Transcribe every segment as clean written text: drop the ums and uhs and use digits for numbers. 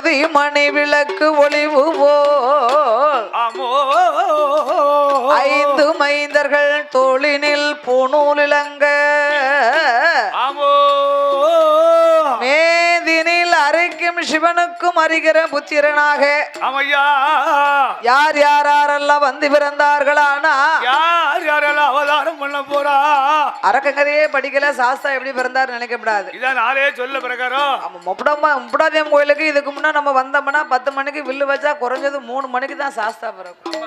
ஜோதி மணி விளக்கு ஒளிவு போல் ஐந்து மைந்தர்கள் தோளினில் பூணூலிலங்க மேதினில் அரைக்கும் சிவனுக்கும் அறிகிற புத்திரனாக யார் யாரெல்லாம் வந்து பிறந்தார்களானா யார் யாரெல்லாம் அவதாரம் பண்ண போறா அரக்கங்கரையே படிக்கல சாஸ்தா எப்படி பிறந்தாரு நினைக்கப்படாது. இதான் நாளே சொல்ல பிரகாரம் முப்படாதியம் கோயிலுக்கு இதுக்கு முன்னா நம்ம வந்தோம்னா 10 மணிக்கு வில்லு வச்சா குறைஞ்சது 3 மணிக்கு தான் சாஸ்தா பிறக்கும்.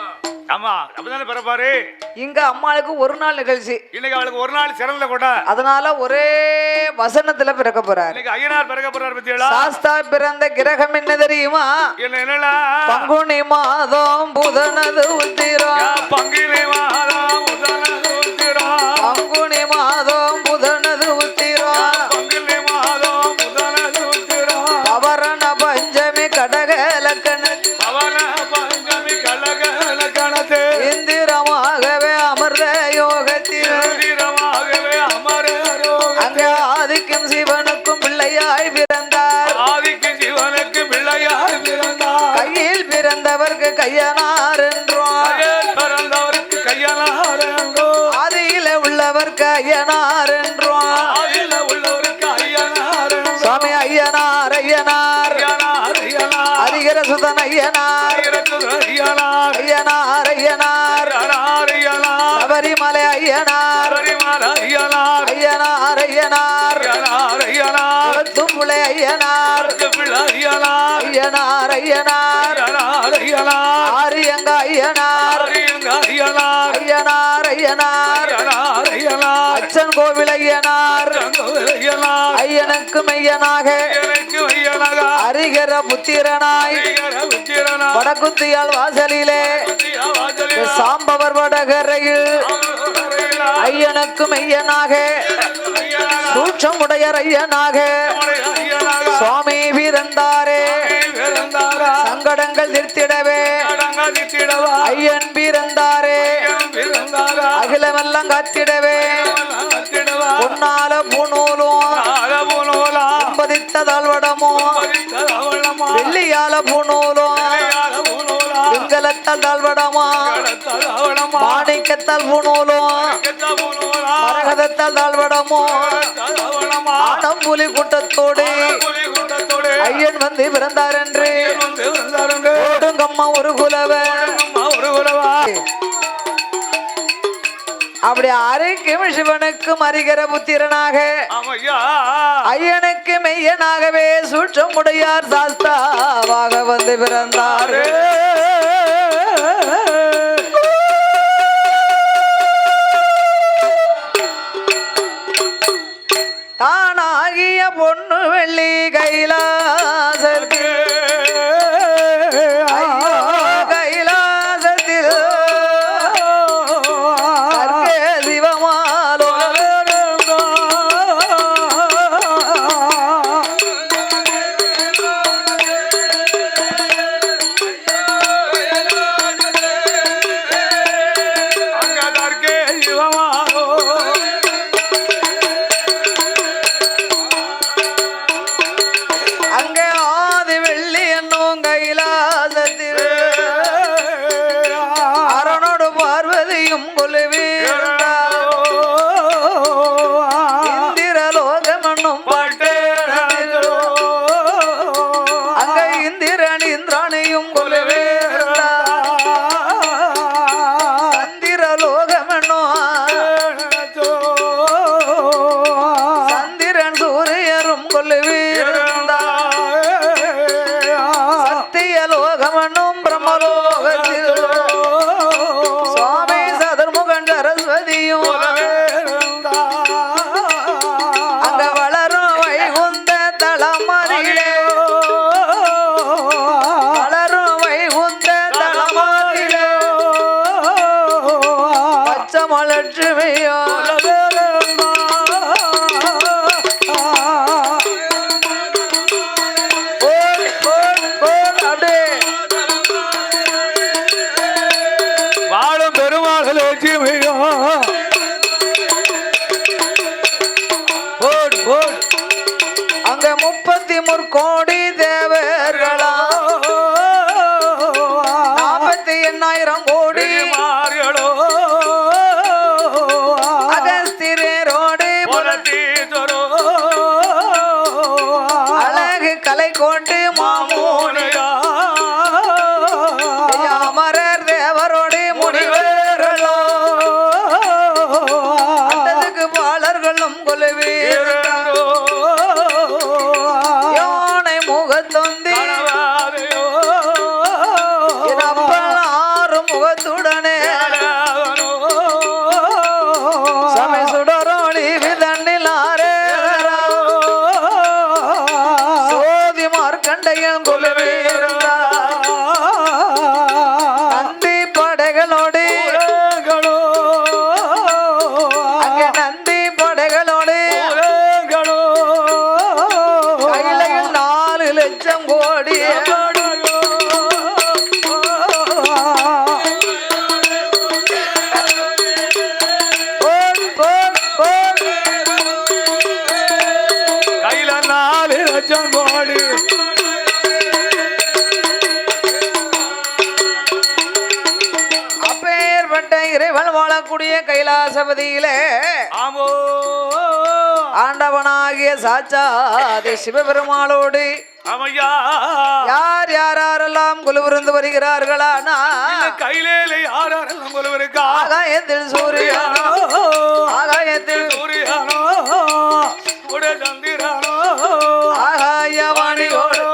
ஆமா அப்பதானே பிறப்பாரு. இங்க அம்மாளுக்கு ஒரு நாள் நிகழ்ச்சி, இன்னைக்கு அவளுக்கு ஒரு நாள் சிறந்த கூட, அதனால ஒரே வசனத்துல பிறக்க போறாரு. இன்னைக்கு ஐயனார் பிறக்க போறாரு. பத்தியலா சாஸ்தா பிறந்த கிரகம் என்ன தெரியுமா? என்ன? பங்குனி மாதம் புதனது உத்திரம். பங்குனி மாதம் புதனது உத்திரம். பங்குனி மாதம் புதனது உத்திரம். பங்குனி மாதம் புதனது உத்திரம். பவரண பஞ்சமி கடக லக்கணத்து. பவன பஞ்சமி கடக லக்கணத்து. இந்திரமாகவே அமர்ந்த யோகத்தில். இந்திரமாகவே அமர யோகத்தில். அங்கே ஆதிக்கும் சிவனுக்கும் பிள்ளையாய் பிறந்தார். ஆதிக்கும் சிவனுக்கு பிள்ளையாய் பிறந்தார். கையில் பிறந்தவர்க்கு கையனார் என்றோம். பிறந்தவருக்கு கையனார் என்றோம். ஆதியில உள்ளவர்க்கு ஐயனார் என்றோம். ஆதியில உள்ளவருக்கு ஐயனார் என்றோம். சுவாமி ஐயனார் ஐயனார் அதிகர சுதன் ஐயனார் ஐயனார் ஐயனார் சபரிமலை ஐயனார் ஐயனார் ஐயனார் தும்புளை ஐயனார் ஐயனார் ஐயனார் ஆரியங்க ஐயனார் ஐயனார் ஐயனார் அச்சன் கோவில் ஐயனார் ஐயனுக்கு மெய்யனாக அறிகிற புத்திரனாய் வடக்குத்தியால் வாசலிலே சாம்பவர் வடகரையில் ஐயனுக்கு மெய்யனாக சூட்சமுடைய ஐயனாக சுவாமி பிறந்தாரே. சங்கடங்கள் தீர்த்திடவே ஐயன் பிறந்தாரே. அகிலமெல்லாம் காத்திடவே பொன்னால பூணூலும் பதித்த தாழ்வடமும் வெள்ளியால பூணூலும் வெங்கலத்தால் தாழ்வடமும் மாணிக்கத்தால் பூணூலும் மரகதத்தால் தாழ்வடமும் ஆடம்புலி கூட்டத்தோடு ஐயன் வந்து பிறந்தார் என்று ஓடுங்கம்மா ஒரு குலவன். அப்படி அரைக்கும் சிவனுக்கும் அறிகிற புத்திரனாக ஐயனுக்கு மெய்யனாகவே சூட்சமுடையார் சாஸ்தாவாக வந்து பிறந்தார். தானாகிய பொண்ணு வெள்ளி கைலாசத்தில் கொண்டு மாமூனி அமரர் தேவரோடு முனிவர்களோ அண்டத்துக்கு பாலர்களும் கொலுவீர் யானை முகத்தொந்தி ஆறு முகத்துடனே சமை சுடரோளி விதண்ணிலாரே சோதி மார்க்கண்டையும் கொலுவீர் நந்தி படைகளோடு அங்கே நந்தி படைகளோடு கையிலையில் 4 லட்சம் கோடி கையில 4 லட்சம் கோடி அப்பேற்பட்ட இறைவன் வாழக்கூடிய கைலாசபதியிலே ஆமோ ஆண்டவனாகிய சாட்சாதி சிவபெருமாளோடு ஆமையா யார் யாரெல்லாம் குழுவிருந்து வருகிறார்களானா கையிலே யாரெல்லாம் கொலுவருக்கா ஆகாயத்தில் சூரியனோ ஆகாயத்தில் சூரியானோ உடைய சந்திரானோ ஆகாயவாணியோடு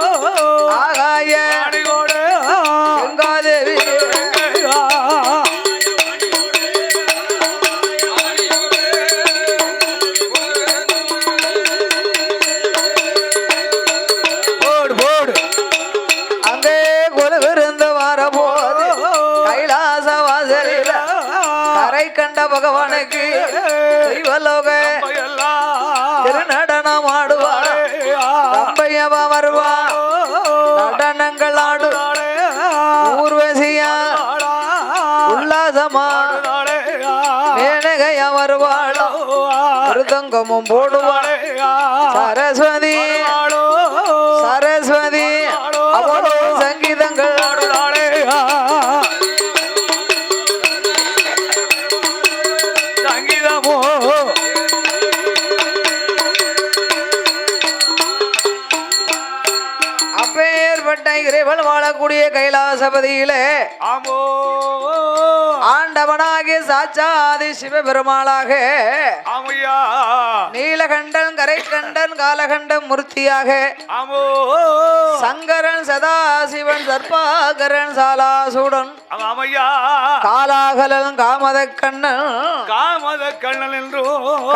ஆகாய அடிகோடு கங்காதேவி போடு போடு அங்கே குழுவிருந்து வரபோது கைலாச வாசலில் கரை கண்ட பகவானுக்கு தெய்வலோக திருநடனம் ஆடுவார் ரம்பையவ வருவா நடனங்கள் ஆடு ஊர்வசியா உல்லாசமா மேனகைய வருவாளோ மிருதங்கமும் போடுவாள் சரஸ்வதி சரஸ்வதி அவளோ சங்கீதங்கள் சங்கீதமோ அப்பேற்பட்ட இறைவன் வாழக்கூடிய கைலாசபதியிலே ஆமோ ஆண்டவனாகிய சாட்சாதி சிவபெருமாளாக ஆமையா நீலகண்டன் கரைக்கண்டன் காலகண்டன் மூர்த்தியாக ஆமோ சங்கரன் சதாசிவன் சர்பாகரன் சாலாசூடன் ஆமையா காலாகலன் காமதக்கண்ணன் காமத கண்ணன் என்றோ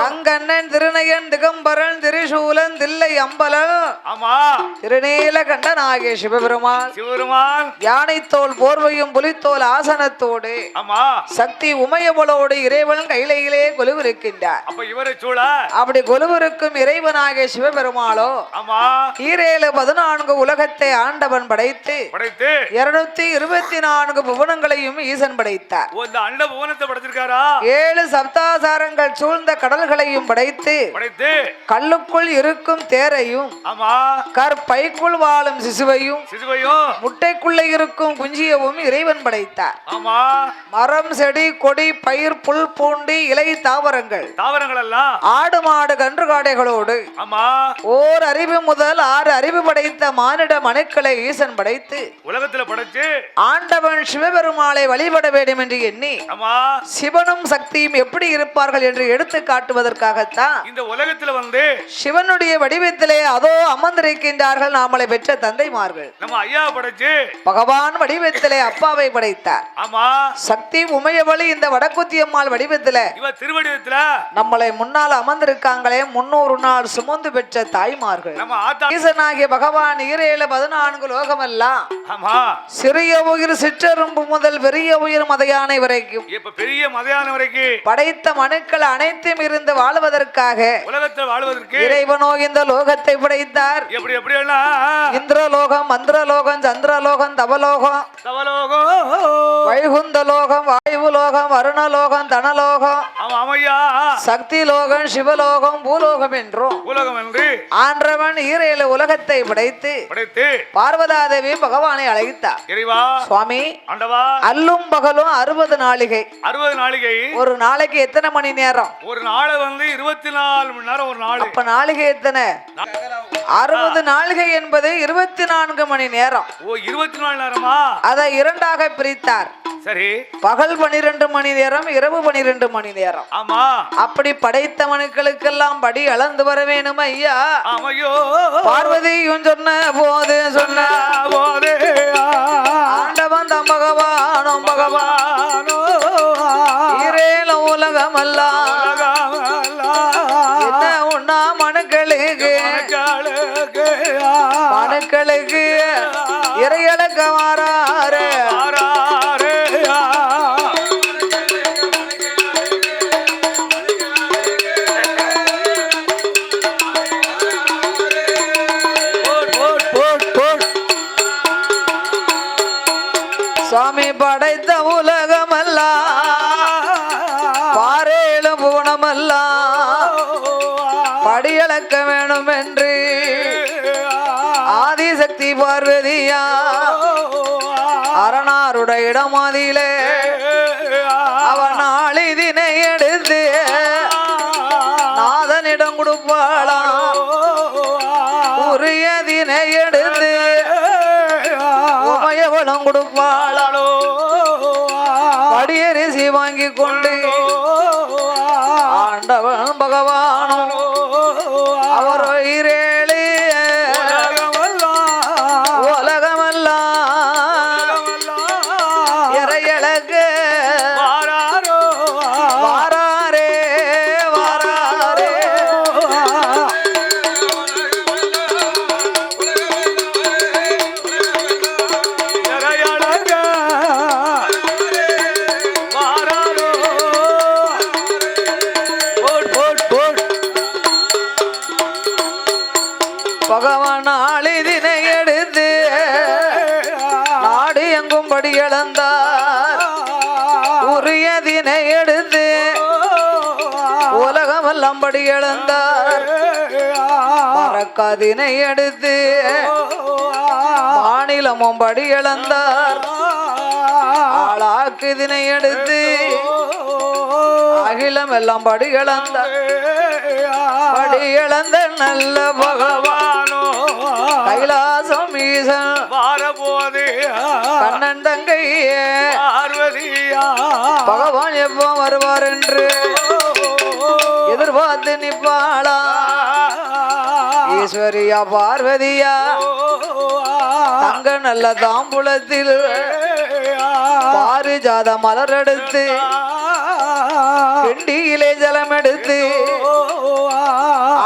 கங்கண்ணன் திருநயன் திகம்பரன் திரிசூலன் தில்லை அம்பலன் ஆமா திருநீலகண்டன் ஆகிய சிவபெருமான் சிவருமான் யானைத்தோல் போர்வையும் புலித்தோல் ஆசனத்தோடு ஆமா சக்தி உமையவளோடு இறைவன் கையிலே கொலுவிருக்கின்றார் அப்ப இவரை சூழ அப்படி கொலுவிருக்கும் இறைவனாகிய சிவபெருமாளோ ஆமா 14 உலகத்தை ஆண்டவன் படைத்து படைத்து 224 புவனங்களையும் ஈசன் படைத்தார் இந்த அண்ட புவனத்தை படைச்சிருக்காரா 7 சப்தாசாரங்கள் சூழ்ந்த கடல்களையும் படைத்து படைத்து கல்லுக்குள் இருக்கும் தேரையும் ஆமா கற்பைக்குள் வாழும் சிசுவையும் சிசுவையும் முட்டைக்குள்ள இருக்கும் குஞ்சியவும் இறைவன் படைத்தார் ஆமா மரம் செடி கொடி பயிர் புல் பூண்டி இலை தாவரங்கள் தாவரங்கள் எல்லாம் ஆடு மாடு கன்றுகாடைகளோடு ஆமா ஓர் அறிவு முதல் 6 அறிவு படைத்த மானிட மனுக்களை ஈசன் படைத்து உலகத்துல படைச்சு ஆண்டவன் சிவபெருமாளை வழிபட வேண்டும் என்று எண்ணி ஆமா சிவனும் சக்தியும் எப்படி இருப்பார்கள் என்று எடுத்து காட்டுவதற்காகத்தான் இந்த உலகத்துல வந்து சிவனுடைய வடிவத்திலே அதோ அமர்ந்திருக்கின்றார்கள் நாமளை பெற்ற தந்தைமார்கள் நம்ம ஐயா படைச்சு பகவான் வடிவத்திலே அப்பாவை படைத்தார் ஆமா சக்தி உமையவழி இந்த வடக்குத்தி அம்மாள் வடிவத்திலே இவ திருவடிவத்துல நம்மளை முன்னால் அமர்ந்திருக்காங்களே 300 நாள் சுமந்து பெற்ற தாய்மார்கள் நம்ம ஆத்தா ஈசனாகிய பகவான் 14 லோகமெல்லாம் ஆமா சிறிய உயிர் சிற்றெரும்பு முதல் பெரிய உயிர் மதையானை வரைக்கும் இப்ப பெரிய மதையான வரைக்கும் படைத்த மனுக்கள் அனைத்தும் இருந்து வாழ்வதற்காக உலகத்தில் வாழ்வதற்கு இறைவனோ இந்த லோகத்தை படைத்தார். எப்படி எப்படி எல்லாம் இந்திரலோகம் மந்திரலோகம் சந்திரலோகம் தவலோகம் தவலோகம் வைகுந்த லோகம் வாயு லோகம் வருணலோகம் தனலோகம் அமையா சக்தி லோகம் சிவலோகம் பூலோகம் என்றும் உலகம் என்று ஆண்டவன் 7 உலகத்தை படைத்து படைத்து பார்வதாதேவி பகவானை அழைத்தார். இறைவா சுவாமி ஆண்டவா அல்லவா அல்லும் பகலும் 60 நாளிகை. 60 நாளிகை. ஒரு நாளைக்கு எத்தனை மணி நேரம்? ஒரு நாள் வந்து 24 மணி நேரம் ஒரு நாள். அப்ப நாளிகை எத்தனை? 60 நாளிகை என்பது 24 மணி நேரம். ஓ 24 நேரமா? அதை இரண்டாக பிரித்தார். சரி. பகல் 12 மணி நேரம், இரவு 12 மணி நேரம். ஆமா. அப்படி படைத்த மனுக்களுக்கெல்லாம் படி அளந்து வர வேணும் ஐயா. ஆமையோ. பார்வதியும் சொன்ன போது சொன்ன போதே ஆண்டவன் தம் பகவானும் பகவானோ ஈரேல உலகமெல்லாம் என்ன உண்ணா மனுக்களுக்கு மனுக்களுக்கு இறையளக்க மாறாரு. சுவாமி படைத்த உலகமெல்லாம் பாரேழு பூணமெல்லாம் படியளக்க வேணும் என்று ஆதிசக்தி பார்வதியா அரணாருடைய இடமாதியிலே அவன் ஆளிதினை எடுத்து நாதனிடம் கொடுப்பாளா உரியதினை எடுத்து உமையவளம் கொடுப்பாளோ படியரிசி வாங்கி கொண்டு ஆண்டவன் பகவானும் அவர் ஈரேழு உலகமெல்லாம் இறையழகு வாராரே வாராரே. பகவான் ஆளிதினை எடுத்து நாடு எங்கும் படி இழந்தார். உரியதினை எடுத்து உலகமெல்லாம் படி இழந்தார். மறக்காதினை எடுத்து மாநிலமும் படி இழந்தார். ஆளாக்குதினை எடுத்து அகிலம் எல்லாம் படி இழந்தார். படி இழந்த நல்ல பகவானோ கைலாசம் ஈசன் வாரபோதே கண்ணன் தங்கையே பார்வதியா பகவான் எப்போ வருவார் என்று எதிர்பார்த்து நிப்பாளா. ஈஸ்வரியா பார்வதியா தங்க நல்ல தாம்பூலத்தில் பாரிஜாத மலர் எடுத்து கிண்டியிலே ஜலம் எடுத்து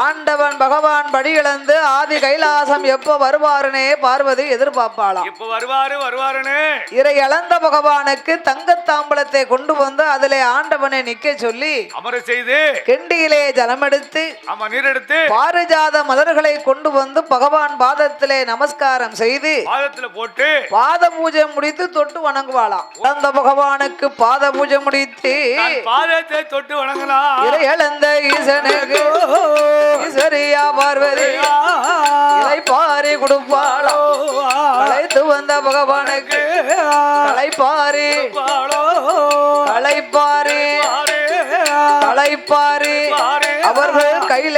ஆண்டவன் பகவான் படி இழந்து ஆதி கைலாசம் எப்ப வருவாருனே பார்வதி எதிர்பார்ப்பாளாம். இப்ப வருவாருன்னு இறை இழந்த பகவானுக்கு தங்கத்தாம்பலத்தை கொண்டு வந்து அதிலே ஆண்டவனை நிக்க சொல்லி அமர செய்து கிண்டியிலே ஜலம் எடுத்து ஆமா நீர் எடுத்து பாரிஜாத மலர்களை கொண்டு வந்து பகவான் பாதத்திலே நமஸ்காரம் செய்து பாதத்துல போட்டு பாத பூஜை முடித்து தொட்டு வணங்குவாளாம். இழந்த பகவானுக்கு பாத பூஜை முடித்து பாதத்தை தொட்டு வணங்கலாம். இறை இழந்த ஈசனுக்கு ஈஸ்வரியா பார்வதி இலை பாரி கொடுப்பாளோ அழைத்து வந்த பகவானுக்கு களைப்பாரி களைப்பாரி களைப்பாரி அவர்கள் கையில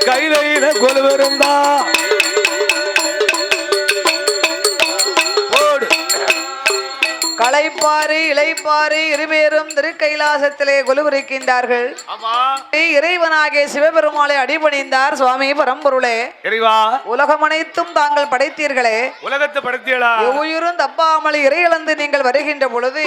கையில கொலுவருந்தா களைப்பாரி இளைப்பாரி இருவேரும் திருக்கைலாசத்திலே கொலுவிருக்கின்றார்கள். இறைவனாகிய சிவபெருமாளை அடிபணிந்தார். சுவாமி பரம்பொருளே இறைவா உலகம் அனைத்தும் தாங்கள் படைத்தீர்களே, உலகத்தை படைத்தீர்களா? எவ்வுயிரும் தப்பாமல் இறை இழந்து நீங்கள் வருகின்ற பொழுது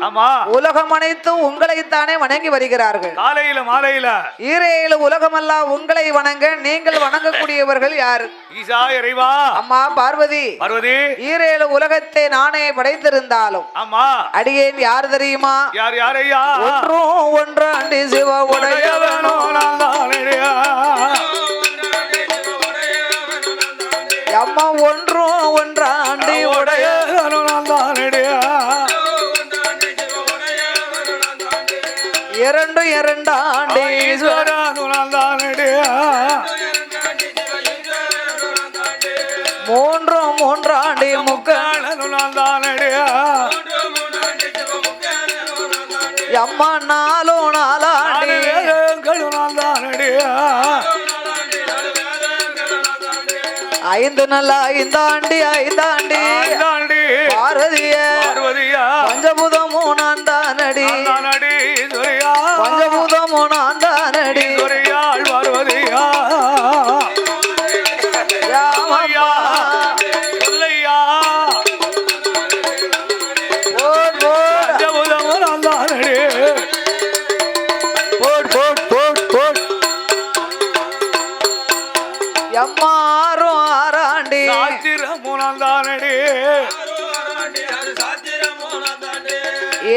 ஆமா உலகம் அனைத்தும் உங்களைத்தானே வணங்கி வருகிறார்கள். காலையில மாலையில ஈரேழு உலகமெல்லாம் உங்களை வணங்க நீங்கள் வணங்கக்கூடியவர்கள் யார்? ஈசா இறைவா. அம்மா பார்வதி பார்வதி ஈரேழு உலகத்தை நானே படைத்திருந்தாலும் ஆமா அடியேன் யார் தெரியுமா? யார் யாரையா? ஒன்றும் ஒன்றாண்டி சிவ உடையவனோ அம்மா ஒன்றும் ஒன்றாண்டி உடையவனோ இரண்டு இரண்டாண்டி நான்தானடி ஐந்து நல்ல ஐந்தாண்டி ஐந்தாண்டி ஐந்தாண்டி பார்வதிய பார்வதியா பஞ்சபூதமும் நான் தானடி நான்தானடி ஈஸ்வரியா பஞ்சபூதமும் நான் தானடி ஈஸ்வரியாள் பார்வதியா ராமய்யா சொல்லையா போட் போட் பஞ்சபூதமும் நான்தானடி போட் போட் போட் போட் எம்மாறும் ஆராண்டி சாத்திரமும் நான்தானடி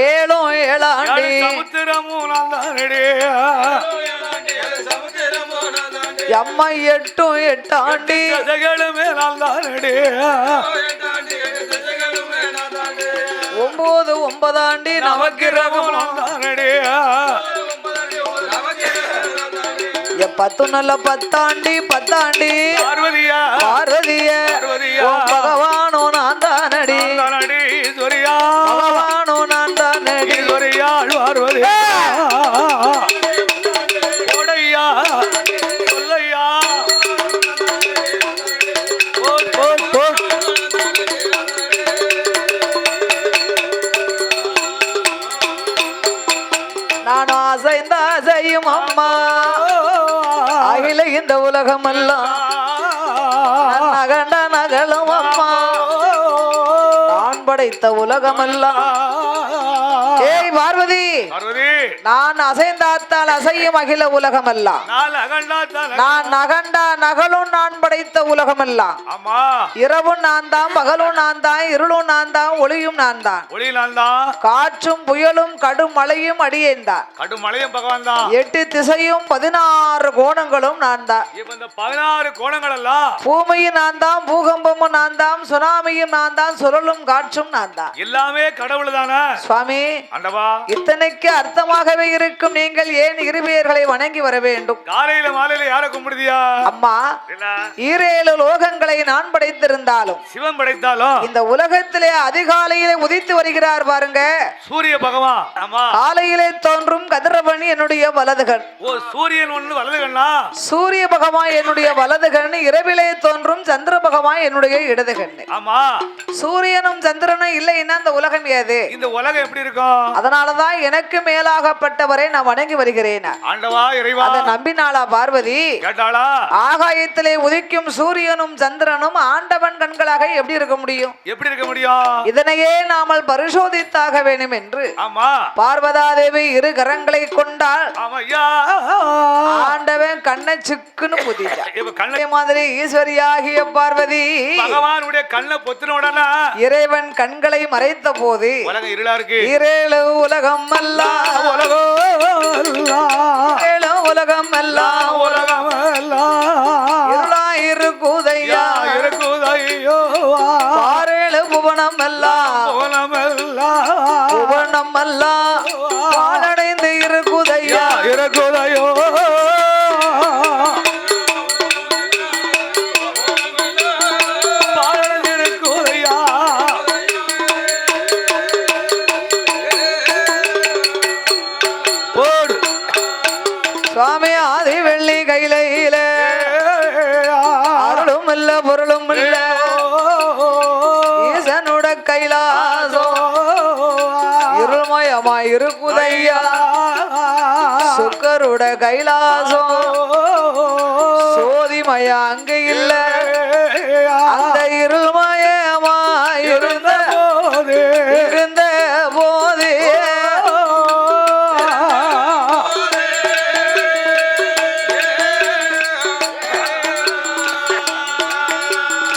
ஏழும் ஏழாண்டி சமுத்திரமும் நான்தானடி எம்மா எட்டும் எட்டாண்டி கதைகளுமே நான்தானடி ஒன்பது ஒன்பதாண்டி நவக்கிரமும் நவக்கிரமும் நான்தானடி பத்து நல்ல பத்தாண்டி பத்தாண்டி பார்வதியா பார்வதிய பார்வதியா ஓம் பகவானோ நான் தானடி நான்தானடி ஈஸ்வரியா பகவானோ நான் தானடி ஈஸ்வரியாள் பார்வதியா ஓடையா சொல்லையா போட் போட் போட் நான் அசைந்த அசையும் அம்மா அகில இந்த உலகம் எல்லாம் நகண்ட நகலும் அம்மா நான் படைத்த உலகம் எல்லாம் ஏய் பார்வதி பார்வதி நான் அசைந்தாத்தால் அசையும் அகில உலகம் எல்லாம் நாலு அகண்டாத்தான் நான் நகண்டா நகலும் நான் படைத்த உலகம் எல்லாம் ஆமா இரவும் நான் தான் பகலும் நான் தான் இருளும் நான் தான் ஒளியும் நான் தான் ஒளி நான்தான் காற்றும் புயலும் கடும் மழையும் அடியேன் தான் கடும் மலையும் பகவான் தான் 8 திசையும் 16 கோணங்களும் நான் தான் இப்ப இந்த 16 கோணங்கள் எல்லாம் பூமியும் நான் தான் பூகம்பமும் நான் தான் சுனாமியும் நான் தான் சுழலும் காற்றும் நான் தான் எல்லாமே கடவுள் தானே சுவாமி ஆண்டவா இத்தனைக்கு அர்த்தமாகவே இருக்கும் நீங்கள் ஏன் இருவேர்களை வணங்கி வர வேண்டும் காலையில மாலையில யார கும்பிடுதியா அம்மா என்ன 7 லோகங்களை நான் படைத்திருந்தாலும் சிவன் படைத்தாலும் இந்த உலகத்திலே அதிகாலையிலே உதித்து வருகிறார் பாருங்க சூரிய பகவான் ஆமா காலையிலே தோன்றும் கதிரவன் என்னுடைய வலதுகண் ஓ சூரியன் ஒண்ணு வலது கண்ணா சூரிய பகவான் என்னுடைய வலதுகண் இரவிலே தோன்றும் சந்திர பகவான் என்னுடைய இடதுகண் ஆமா சூரியனும் சந்திரனும் இல்லைன்னா இந்த உலகம் ஏது இந்த உலகம் எப்படி இருக்கும் அதனாலதான் எனக்கு மேலாகப்பட்டவரை நான் வணங்கி வருகிறேன் ஆண்டவா இறைவா அதை நம்பினாளா பார்வதி கேட்டாளா ஆகாயத்திலே உதிக்கும் சூரியனும் சந்திரனும் ஆண்டவன் கண்களாக எப்படி இருக்க முடியும் எப்படி இருக்க முடியும் இதனையே நாமல் பரிசோதித்தாக வேண்டும் என்று ஆமா பார்வதாதேவி 2 கரங்களை கொண்டாள் ஆமா ஐயா ஆண்டவன் கண்ணை சிக்குன்னு புதிச்சான் இப்ப கண்ணை அதே மாதிரி ஈஸ்வரியாகிய பார்வதி பகவானுடைய கண்ணை பொத்தின உடனே இறைவன் கண்களை மறைத்த போது உலகம் இருளா இருக்கு 7 உலகம் அல்ல உலகம் எல்லாம் 7 உலகம் அல்ல உலகம் எல்லாம் இருளாயிருக்குதையா இருக்குதையோ 6 புவனம் எல்லாம் உலகம் எல்லாம் புவனம் எல்லாம் பாலடைந்து இருக்குதையா இருக்குதையோ இருக்குதையா போடு சுவாமி ஆதி வெள்ளி கையில அருளும் இல்ல பொருளும் இல்ல ஈசனுட கைலாசம் இருள்மயமா இருக்குதையா சுக்கருட கைலாசம் சோதிமய அங்க இல்ல அந்த இருள்மயமா இருந்த இருந்த போதே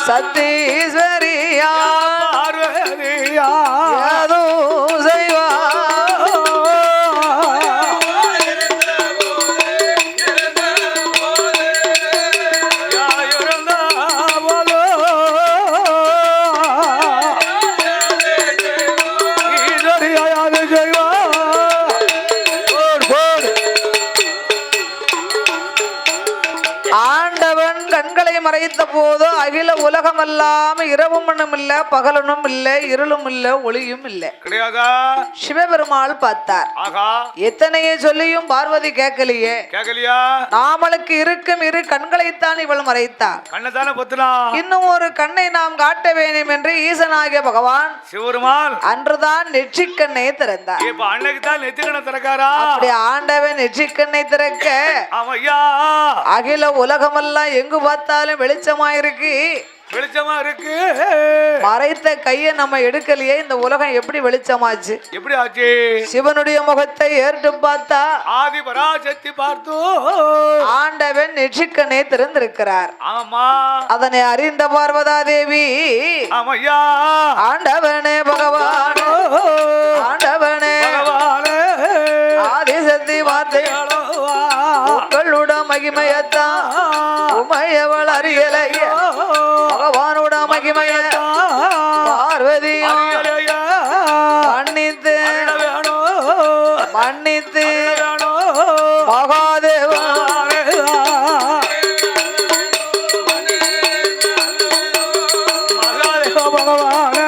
சத்தீஸ்வரியா பார்வதியா ஏதோ செய்வா ஆண்டவன் கண்களை மறைத்த போது அகில உலகம் எல்லாம் இரவும் இல்ல பகலனும் இல்ல இருளும் இல்ல ஒளியும் இல்ல கிடையாதா? சிவபெருமாள் பார்த்தார். ஆகா, எத்தனையே சொல்லியும் பார்வதி கேட்கலையே. கேட்கலையா? நாமளுக்கு இருக்கும் இரு கண்களைத்தான் இவள் மறைத்தார். கண்ணதானே பத்தினா இன்னும் ஒரு கண்ணை நாம் காட்ட வேண்டும் என்று ஈசனாகிய பகவான் சிவருமான் அன்றுதான் நெற்றிக்கண்ணை திறந்தார். இப்ப அன்னைக்கு தான் நெத்திக்கண்ணை திறக்காரா? அப்படி ஆண்டவன் நெற்றிக்கண்ணை திறக்க ஆமையா, அகில உலகமெல்லாம் எங்கு பார்த்தாலும் வெளிச்சமாயிருக்கு. வெளிச்சமா இருக்கு. மறைத்த கையை நம்ம எடுக்கலையே, இந்த உலகம் எப்படி வெளிச்சமாச்சு? எப்படி ஆச்சு? சிவனுடைய முகத்தை ஏறிட்டு பார்த்தா ஆதி பராசக்தி பார்த்தோ ஆண்டவன் நெற்றிக்கண்ணை திறந்திருக்கிறார். ஆமா, அதனை அறிந்த பார்வதா தேவி ஆமையா, ஆண்டவனே பகவான், ஆண்டவனே பகவானே, ஆதிசக்தி வார்த்தை உங்களோட மகிமையத்தான் உமையவள் அறியலைய பகவானோட மகிமைய பார்வதி மன்னித்து மன்னித்து மகாதேவா பகவான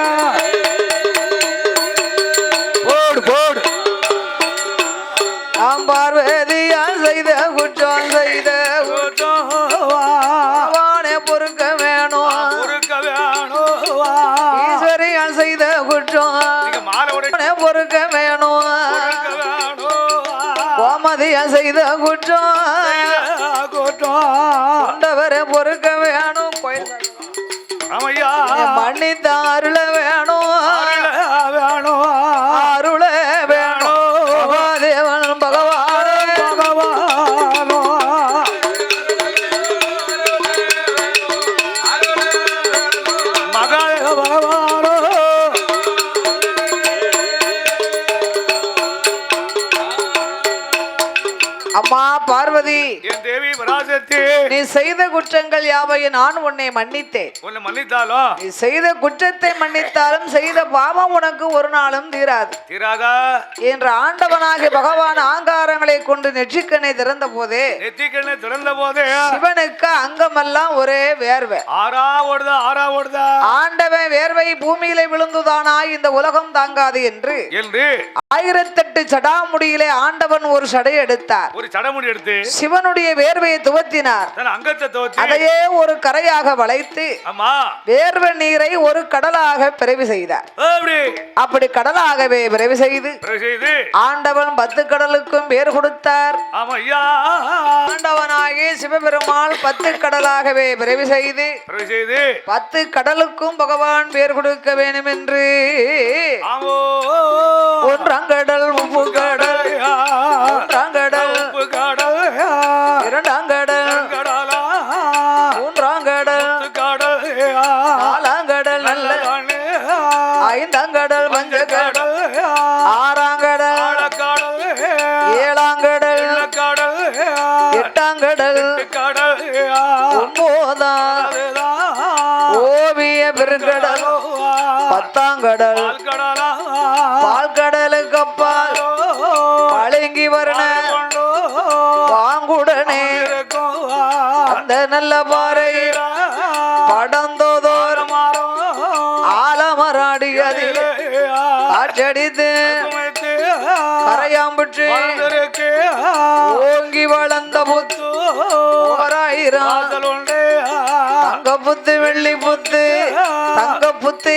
போடு போடு. நாம் பார்வதியால் செய்த குற்றம் செய்த பகவானே பொறுக்க வேணும். ஈஸ்வரியால் செய்த குற்றம் பொறுக்க வேணும். கோமதியால் செய்த குற்றம் கொண்டவரை பொறுக்க வேணும். மன்னித்த அருள வேணும், அருள வேணும். மகாதேவன் பகவான் அம்மா பார்வதி, என் தேவி பராசக்தி, நீ செய்த குற்றங்கள் யாவையும் நான் உன்னை மன்னித்தேன். உன்னை மன்னித்தாலும் நீ செய்த குற்றத்தை மன்னித்தாலும் செய்த பாவம் உனக்கு ஒரு நாளும் தீராது. தீராதா என்ற ஆண்டவனாகிய பகவான் ஆங்காரங்களை கொண்டு நெற்றிக்கண்ணை திறந்த போதே நெத்திக்கண்ணை திறந்த போதே சிவனுக்கு அங்கமெல்லாம் ஒரே வேர்வை. ஆறா ஓடுதா, ஆறா ஓடுதா. ஆண்டவன் வேர்வை பூமியிலே விழுந்துதானா இந்த உலகம் தாங்காது என்று 1008 சடாமுடியிலே ஆண்டவன் ஒரு சடை எடுத்தார். ஒரு சடமுடி எடுத்து சிவனுடைய வேர்வையை துவத்தினார். அங்கத்தை துவத்தி அதையே ஒரு கரையாக வளைத்து ஆமா வேர்வை நீரை ஒரு கடலாக பிறவி செய்தார். அப்படி கடலாகவே பிறவி செய்து ஆண்டவன் 10 கடலுக்கும் பேர் கொடுத்தார். ஆண்டவனாகி சிவபெருமாள் 10 கடலாகவே பிறவி செய்து 10 கடலுக்கும் பகவான் பேர் கொடுக்க வேண்டும் என்று ஒன்றாங்கடல் உப்பு கடல், ஒன்றாங்கடல் உப்பு கடல், இரண்டாங்கடல், மூன்றாங்கடல், நாலாங்கடல் நல்ல, ஐந்தாங்கடல் பஞ்சகடல், ஆறாங்கடல், ஏழாங்கடல், எட்டாங்கடல், ஒன்பதாம் ஓவிய பெருங்கடல், 10ஆங்கடல் பால்கடலுக்கு அப்பால் பழங்கி வரண பாங்குடனே அந்த நல்ல பாறை படந்தோதோர் ஆலமராடியதில் காற்றடித்து கரையாம்புற்று ஓங்கி வளர்ந்த புத்து 1000 தங்க புத்து வெள்ளி புத்து தங்க புத்து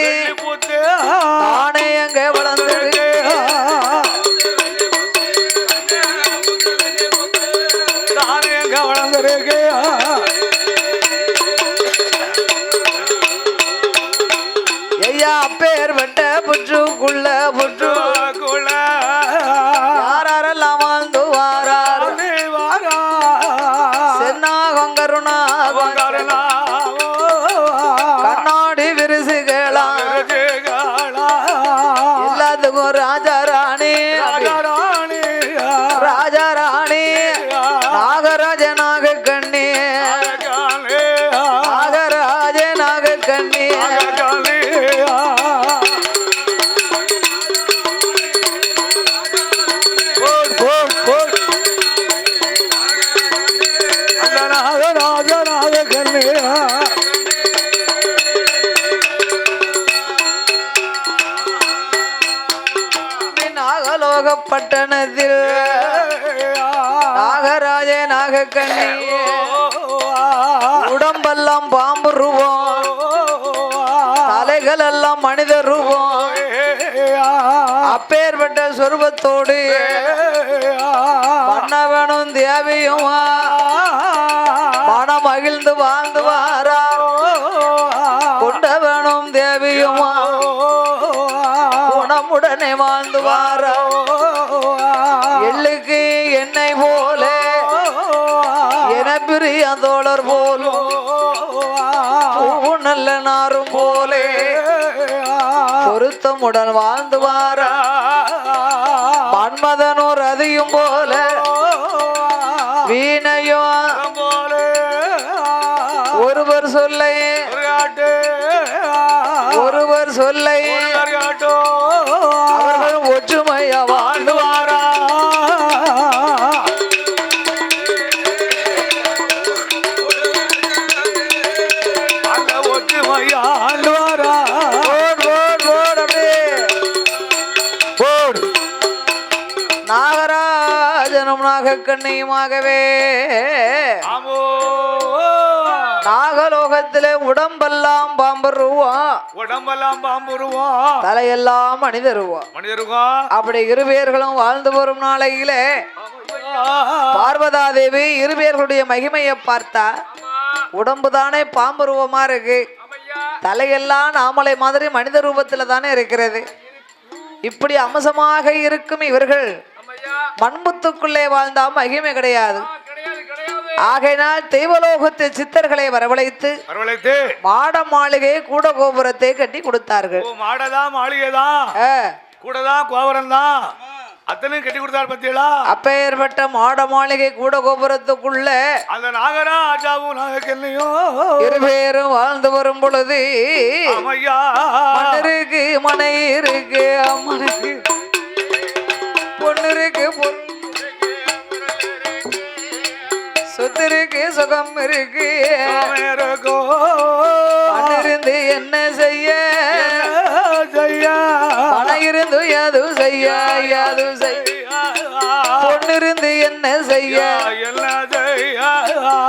தானே எங்க வளர்ந்திருக்கு. ஐயா அப்பேர் வெட்ட புற்றுக்குள்ள புற்று யாரெல்லாம் வாழ்ந்து வாராரு சென்னாகங்கருணா கண்ணாடி விரிசுகளா எல்லாத்துக்கும் ராஜாராணி ராஜாராணி நாகராஜனாக கண்ணி நாகராஜனாக கண்ணி நாகராஜனாக நாகக்கண்ணியா நாகலோகப்பட்டணத்தில் நாகராஜ நாகக்கண்ணி உடம்பெல்லாம் பாம்பு ரூபம், தலைகள் எல்லாம் மனித ரூபம். அப்பேற்பட்ட சொருபத்தோடு மன்னவனும் தேவியுமா மனம் மகிழ்ந்து வாழ்ந்து வாரா. கொண்டவனும் தேவியுமா குணமுடனே வாழ்ந்து வாரா. எள்ளுக்கு எண்ணெய் போல என பிரிய தோழர் போலும் பூவு நல்ல நாரும் போலே பொருத்தமுடன் வாழ்ந்து வாரா. மன்மதனூர் அதியும் போல வீணையும் ஒருவர் சொல்லை ஒருவர் சொல்லை அவர்கள் ஒற்றுமையா வாழ்ந்து வாரா. நாகராஜனும் நாகக்கண்ணியுமாகவே நாகலோகத்திலே உடம்பெல்லாம் பாம்பருவான், உடம்பெல்லாம் பாம்புருவான், தலையெல்லாம் மனிதருவான். மனிதருவான். அப்படி இருவேர்களும் வாழ்ந்து வரும் நாளையிலே பார்வதாதேவி இருவேர்களுடைய மகிமையை பார்த்தா உடம்பு தானே பாம்பு ரூபமா இருக்கு, தலையெல்லாம் நாமலை மாதிரி மனித ரூபத்துல தானே இருக்கிறது. இப்படி அம்சமாக இருக்கும் இவர்கள் மண்புத்துக்குள்ளே வாழ்ந்தா மகிமை கிடையாது. ஆகையினால் தெய்வலோகத்து சித்தர்களை வரவழைத்து மாட மாளிகை கூட கோபுரத்தை கட்டி கொடுத்தார்கள். மாடதான் மாளிகைதான் கூடதான் கோபுரம் தான் அத்தனையும் கட்டி கொடுத்தாரு பத்தியலா. அப்பேற்பட்ட மாட மாளிகை கூட கோபுரத்துக்குள்ள அந்த நாகராஜாவும் நாகக்கண்ணியும் இருபேரும் வாழ்ந்து வரும் பொழுது மன்னருக்கு மனை இருக்கு, அம்மனுக்கு பொண்ணு இருக்கு, சொத்திருக்கு, சுகம் இருக்கு. மண்ணிருந்து என்ன செய்ய பணம் இருந்து யாது செய்ய யாது செய்ய பொண்ணிருந்து என்ன செய்ய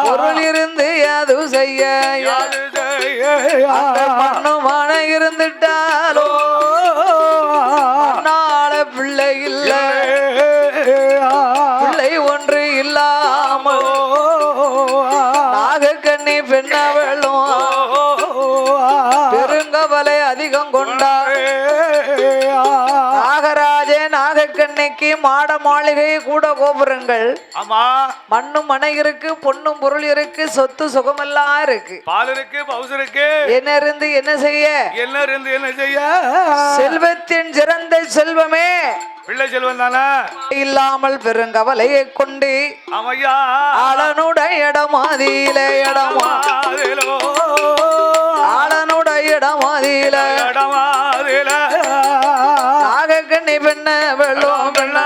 பொருள் இருந்து யாது செய்ய மண்ணும் மனம் இருந்துட்டாலோ நாள பிள்ளை இல்ல, பிள்ளை ஒன்று இல்லாமல் நாகக்கண்ணி பெண்ணவளும் பெருங்கவலை அதிகம் கொண்டார். நாகராஜ நாகக்கண்ணிக்கு மாட மாளிகை கூட கோபுரங்கள், மண்ணும் மனை இருக்கு, பொண்ணும் பொருள் இருக்கு, சொத்து சுகமெல்லாம் இருக்கு, பால் இருக்கு, பவுஸ் இருக்கு. என்ன இருந்து என்ன செய்ய என்ன செய்ய செல்வத்தின் சிறந்த செல்வமே பிள்ளை செல்வம் தானே இல்லாமல் பெருங்கவலையை கொண்டு ஆளனுடைய இடமாதியில ஆளனுடைய இடமாதியில நாகக்கண்ணி பெண்ண வெள்ளம் பெண்ண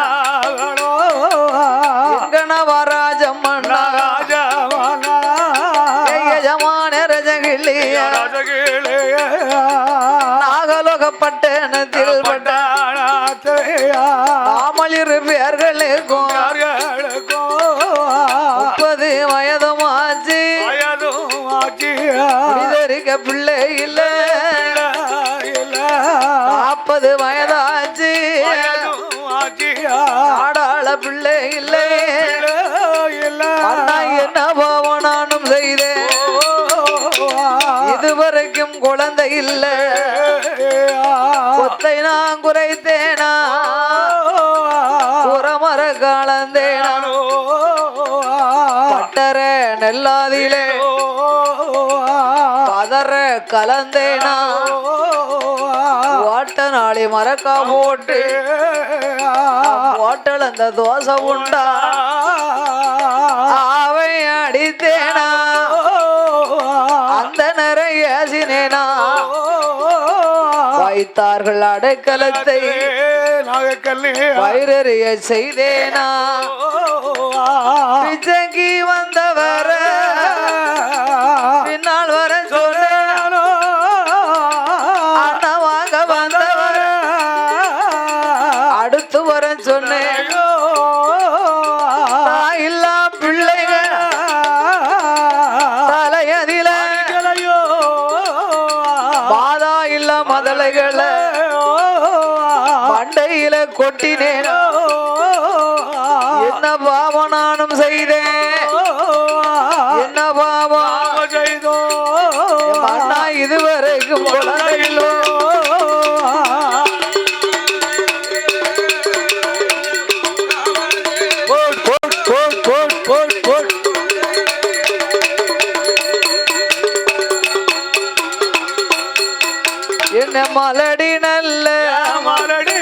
எங்கனவராஜம்மன் யஜமான ரஜகிளி நாகலோகப்பட்டணத்தில் நாமலிரு பேர்களுக்கும் 30 வயதுமாச்சு இதரிக்க பிள்ளை இல்ல, 40 வயதாச்சு ஆடாள பிள்ளை இல்லை. அண்ணா என்ன பாவனானும் செய்தேன், இதுவரைக்கும் குழந்தை இல்ல, கொத்தை நான் குறைத்தேனா குறமர காலந்தேனா பட்டர நெல்லாதிலே பதற கலந்தேனா வாட்ட நாளை மரக்கா போட்டு வாட்டல் அந்த தோசை உண்டா அவை அடித்தேனா அந்த நிறைய சினேனா வைத்தார்கள் அடைக்கலத்தை வயிறறிய செய்தேனா பிச்சைக்கு வந்தவர கொட்டினேனோ என்ன பாவம் நானும் செய்தேன் என்ன பாவம் செய்தோ அண்ணா இதுவரைக்கும் குழந்தையிலோ என்ன மலடி நல்ல மலடி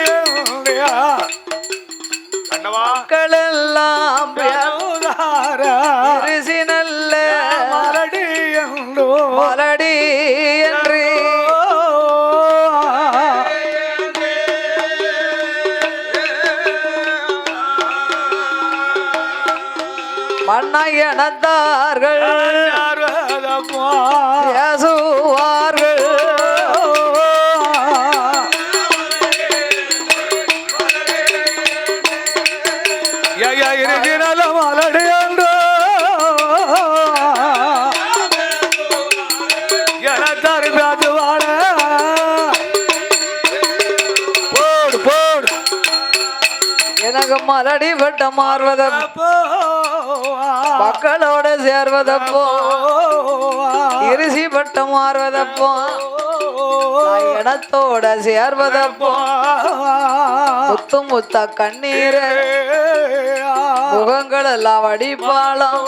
மக்கள் எல்லாம் ரிசி நல்ல மலடி மலடி என்று மன்னையனத்தார்கள் பேசுவார்கள் இருக்கிற மலடி என்று எனத்தாரு பேசுவாட போடு போடு எனக்கு மலடி வெட்ட மாறுவதப்போ மக்களோட சேர்வதப்போ இரிசி பட்ட மாறுவதப்போ இடத்தோட சேர்வதப்போ முத்து முத்த கண்ணீர் முகங்கள் எல்லாம் வடிப்பாளம்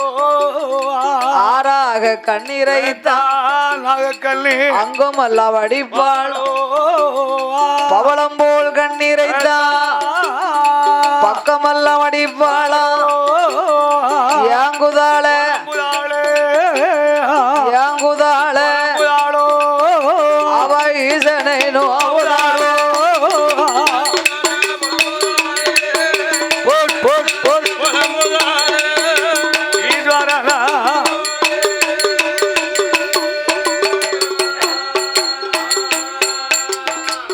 ஆறாக கண்ணீரைத்தான் அங்கும் எல்லாம் வடிப்பாளம் பவளம் போல் கண்ணீரைத்தான் பக்கமெல்லாம் வடிப்பாளம் ஏங்குதாள ஏங்குதாள அவ ஈசனோ அவளாளோ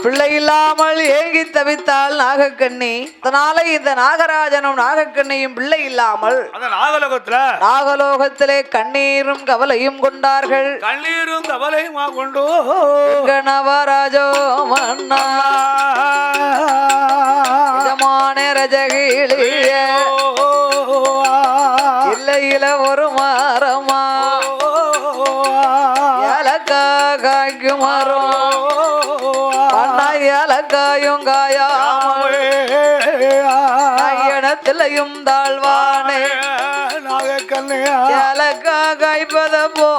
பிள்ளை இல்லாமல் ஏங்கி தவித்தாள் நாகக்கண்ணி. அதனால இந்த நாகராஜனும் நாகக்கண்ணியும் பிள்ளை இல்லாமல் நாகலோகத்திலே கண்ணீரும் கவலையும் கொண்டார்கள். கண்ணீரும் கவலையுமா கொண்டு நவராஜோ மன்னா ரஜகிளிய இல்லையில ஒரு மரமா ஏலக்காய்க்கு மரம் ஏலக்காயும் காயத்திலையும் தாழ்வானே ஏலக்கா காய்ப்பதப்போ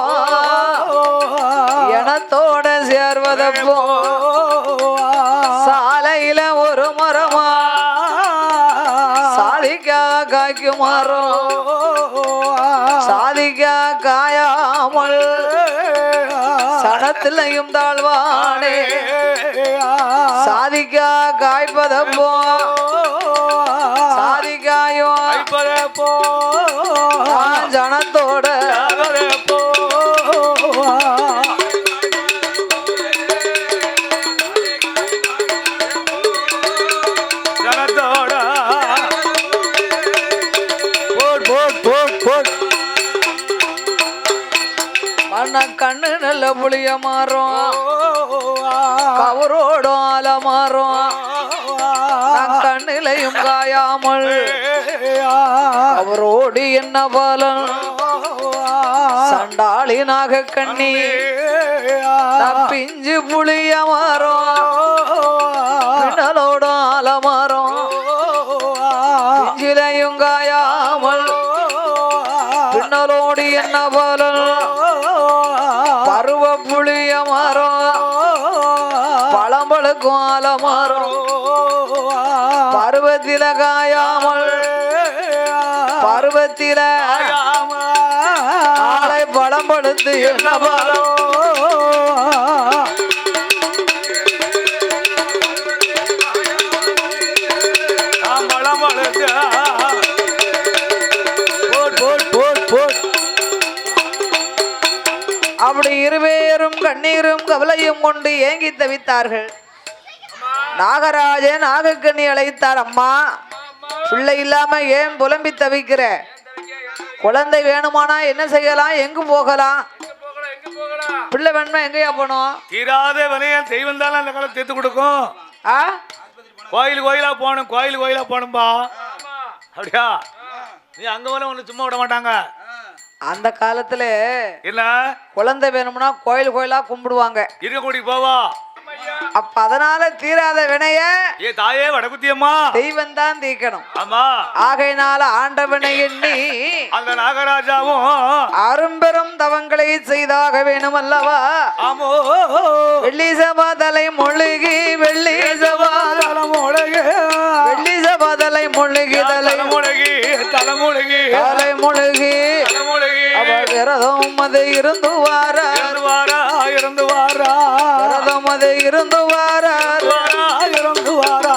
எனத்தோட சேர்வதப்போ சாலையில ஒரு மரமா சாதிக்கா காய்க்கு மரம் சாதிக்கா காயாமல் சனத்திலையும் தாழ்வானே சாதிக்கா காய்ப்பதப்போ சாதிக்காயோ ஜனத்தோட கண்ணு நல்ல புளிய மாறும் கவரோட ஆல மாறும் கண்ணிலையும் காயாமல் அவரோடு என்ன பலன் சண்டாளி நாகக்கண்ணி பிஞ்சு புளிய மாறும் பின்னலோட ஆல மாறும் பிஞ்சிலையும் காயாமல் பின்னலோடு என்ன பலன் பருவ புளிய மரம் பழம்பழுக்கும் ஆல மரம் பருவத்தில காயாமல் பருவத்தில ஆளை பழம்பழுத்து என்ன மரம் அப்படி இருவேரும் கண்ணீரும் கவலையும் கொண்டு ஏங்கி தவித்தார்கள். நாகராஜன் நாகக்கண்ணி அழைத்தார். அம்மா, பிள்ளை இல்லாம ஏன் புலம்பி தவிக்கிற? குழந்தை வேணுமானா என்ன செய்யலாம்? எங்கு போகலாம்? பிள்ளை வேணுமா எங்கயா போனோம்? தீராத வினையன் தெய்வம் தான் அந்த காலம் தீர்த்து கொடுக்கும். கோயில் கோயிலா போகணும், கோயில் கோயிலா போகணும்பா. அப்படியா? நீ அங்க வர ஒண்ணு சும்மா விட மாட்டாங்க. அந்த காலத்துல என்ன குழந்தை வேணும்னா கோயில் கோயிலா கும்பிடுவாங்க. இருக்க கூடி போவா. அப்ப அதனால தீராத வினைய ஏ தாயே வடகுத்தியம்மா தெய்வம் தான் தீக்கணும். ஆமா. ஆகையினால ஆண்டவனை எண்ணி அந்த நாகராஜாவும் அரும்பெரும் தவங்களை செய்தாக வேணும் அல்லவா? ஆமோ. வெள்ளி சபாதலை முழுகி வெள்ளி சபாதலை முழுகி வெள்ளி சபாதலை முழுகி தலைமுழுகி தலைமுழுகி தலைமுழுகி அவர் விரதம் அது இருந்து வாரா இருந்து வாரா விரதம் அது இருந்து வாரா இருந்து வாரா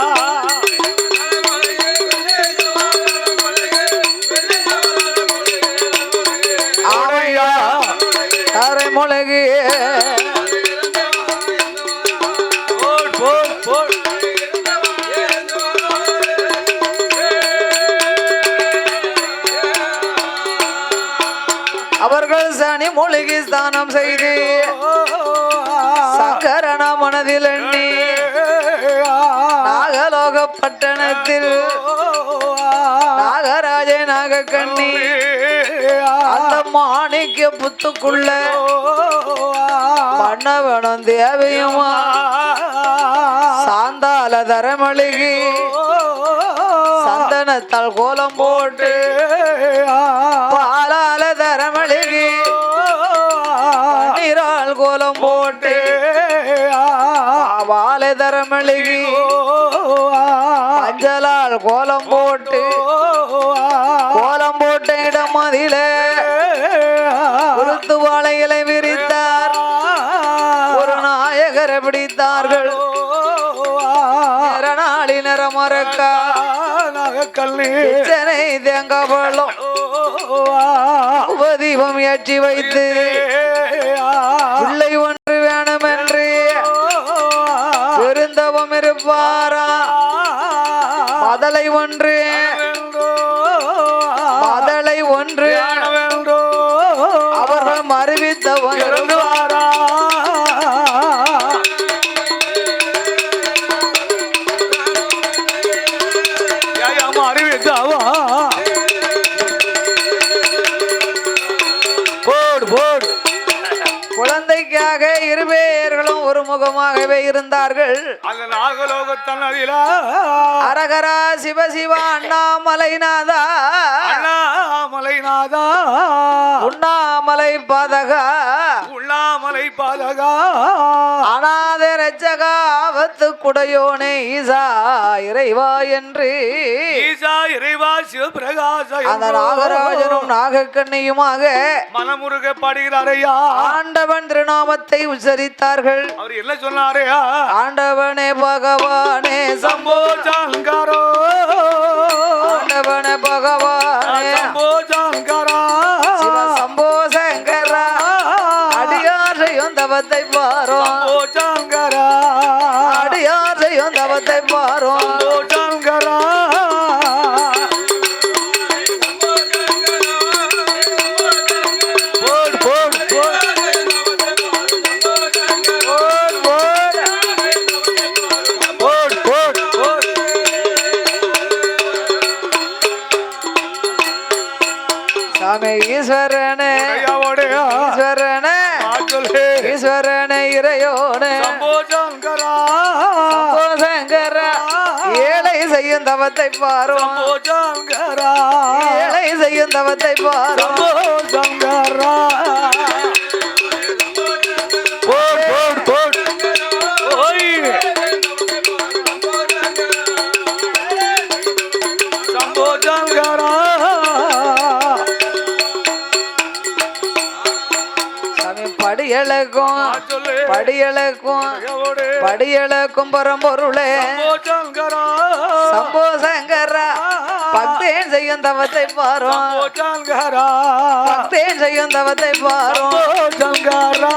ஆமையா தலைமுழுகி அவர்கள் சனி மூலிகை ஸ்தானம் செய்து சங்கரன மனதில் எண்ணி நாகலோக பட்டணத்தில் நாகராஜ நாகக்கண்ணி அந்த மாணிக்க புத்துக்குள்ள மன்னவனும் தேவையுமா சாந்தால தரமழுகி சந்தனத்தால் கோலம் போட்டு பாலால தரமழுகி நீரால் கோலம் போட்டு வாழை தரமழுகி மஞ்சளால் கோலம் போட்டு கோலம் போட்ட இடம் அதில உருத்து வாழைகளை விரித்தார். ஒரு நாயகரை பிடித்தார்கள். நிறநாளி நிறமரக்கா கல்லிச்சனை தேங்காய் பழம் உபதீபம் ஏற்றி வைத்து பிள்ளை ஒன்று வேணும் என்று பெருந்தவம் இருப்பாரா. மதலை ஒன்று மதலை ஒன்று அவர்கள் மறுவித்தவன் இருப்பாரா. குழந்தைக்காக இருவேர்களும் ஒரு முகமாகவே இருந்தார்கள். அரகரா சிவசிவா அண்ணாமலைநாதா அண்ணாமலைநாதா உண்ணாமலை பாதகா உண்ணாமலை பாதகா அநாத ரட்சகா ஆபத்து குடையோனே ஈசா இறைவா என்று ஈசா இறைவா சிவபிரகாச அந்த நாகராஜனும் நாகக்கண்ணியுமாக மனமுருக பாடுகிறாரையா. ஆண்டவன் திருநாமத்தை உச்சரித்தார்கள். அவர் என்ன சொன்னாரையா? ஆண்டவனே பகவானே சம்போ சங்கரோ ஆண்டவனே பகவானே சம்போ சங்கரா சிவ சம்போ சங்கரா அடியார் செய்யும் தவத்தை பாரோம். சம்போ சங்கரா அடியார் செய்யும் தவத்தை பாரோம். சம்போ சங்கரா ஈஸ்வரனே ஈஸ்வரனே ஈஸ்வரனே இறையோனே சம்போ சங்கரா சம்போ சங்கரா ஏழை செய்யும் தவத்தை பாரோம். சம்போ சங்கரா ஏழை செய்யும் தவத்தை பாரோம். சம்போ சங்கரா சம்போ சங்கரா படியளக்கும் படியளக்கும் படியளக்கும் பரம்பொருளே சம்போ சங்கரா பக்தேன் செய்யும் தவத்தை பாரோம். பக்தேன் செய்யும் தவத்தை பாரோம். சங்கரா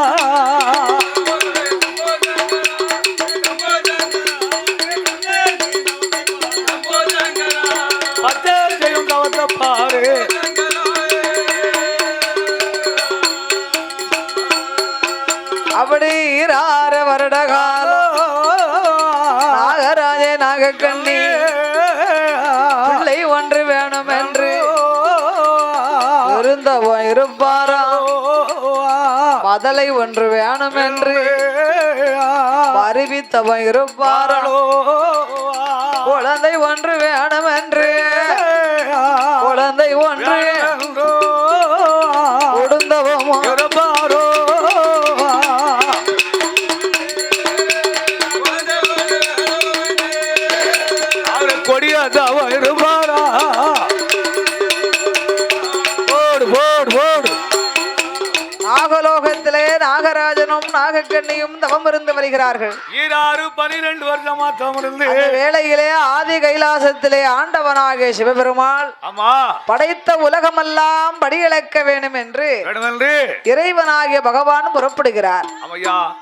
பக்தேன் செய்யும் தவத்தை பாரு. அப்படி 6 வருட காலம் நாகராஜே நாகக்கண்ணி பிள்ளை ஒன்று வேணும் என்று இருந்தவன் இருப்பாரா மதலை ஒன்று வேணும் என்று அறிவித்தவன் இருப்பாரா குழந்தை ஒன்று வேணும் என்று குழந்தை ஒன்று கொடுந்தவமோ இருப்பாரோ கொடியாதவ இருப்பாரா போடு போடு போடு நாகலோகத்திலே நாகராஜனும் நாகக்கண்ணியும் தவம் இருந்து வருகிறார்கள். 12 வருஷமா தவம் இருந்து அந்த வேளையிலே ஆதி கைலாசத்திலே ஆண்டவனாகிய சிவபெருமாள் ஆமா படைத்த உலகமெல்லாம் படியிழக்க வேண்டும் என்று இறைவனாகிய பகவான் புறப்படுகிறார்.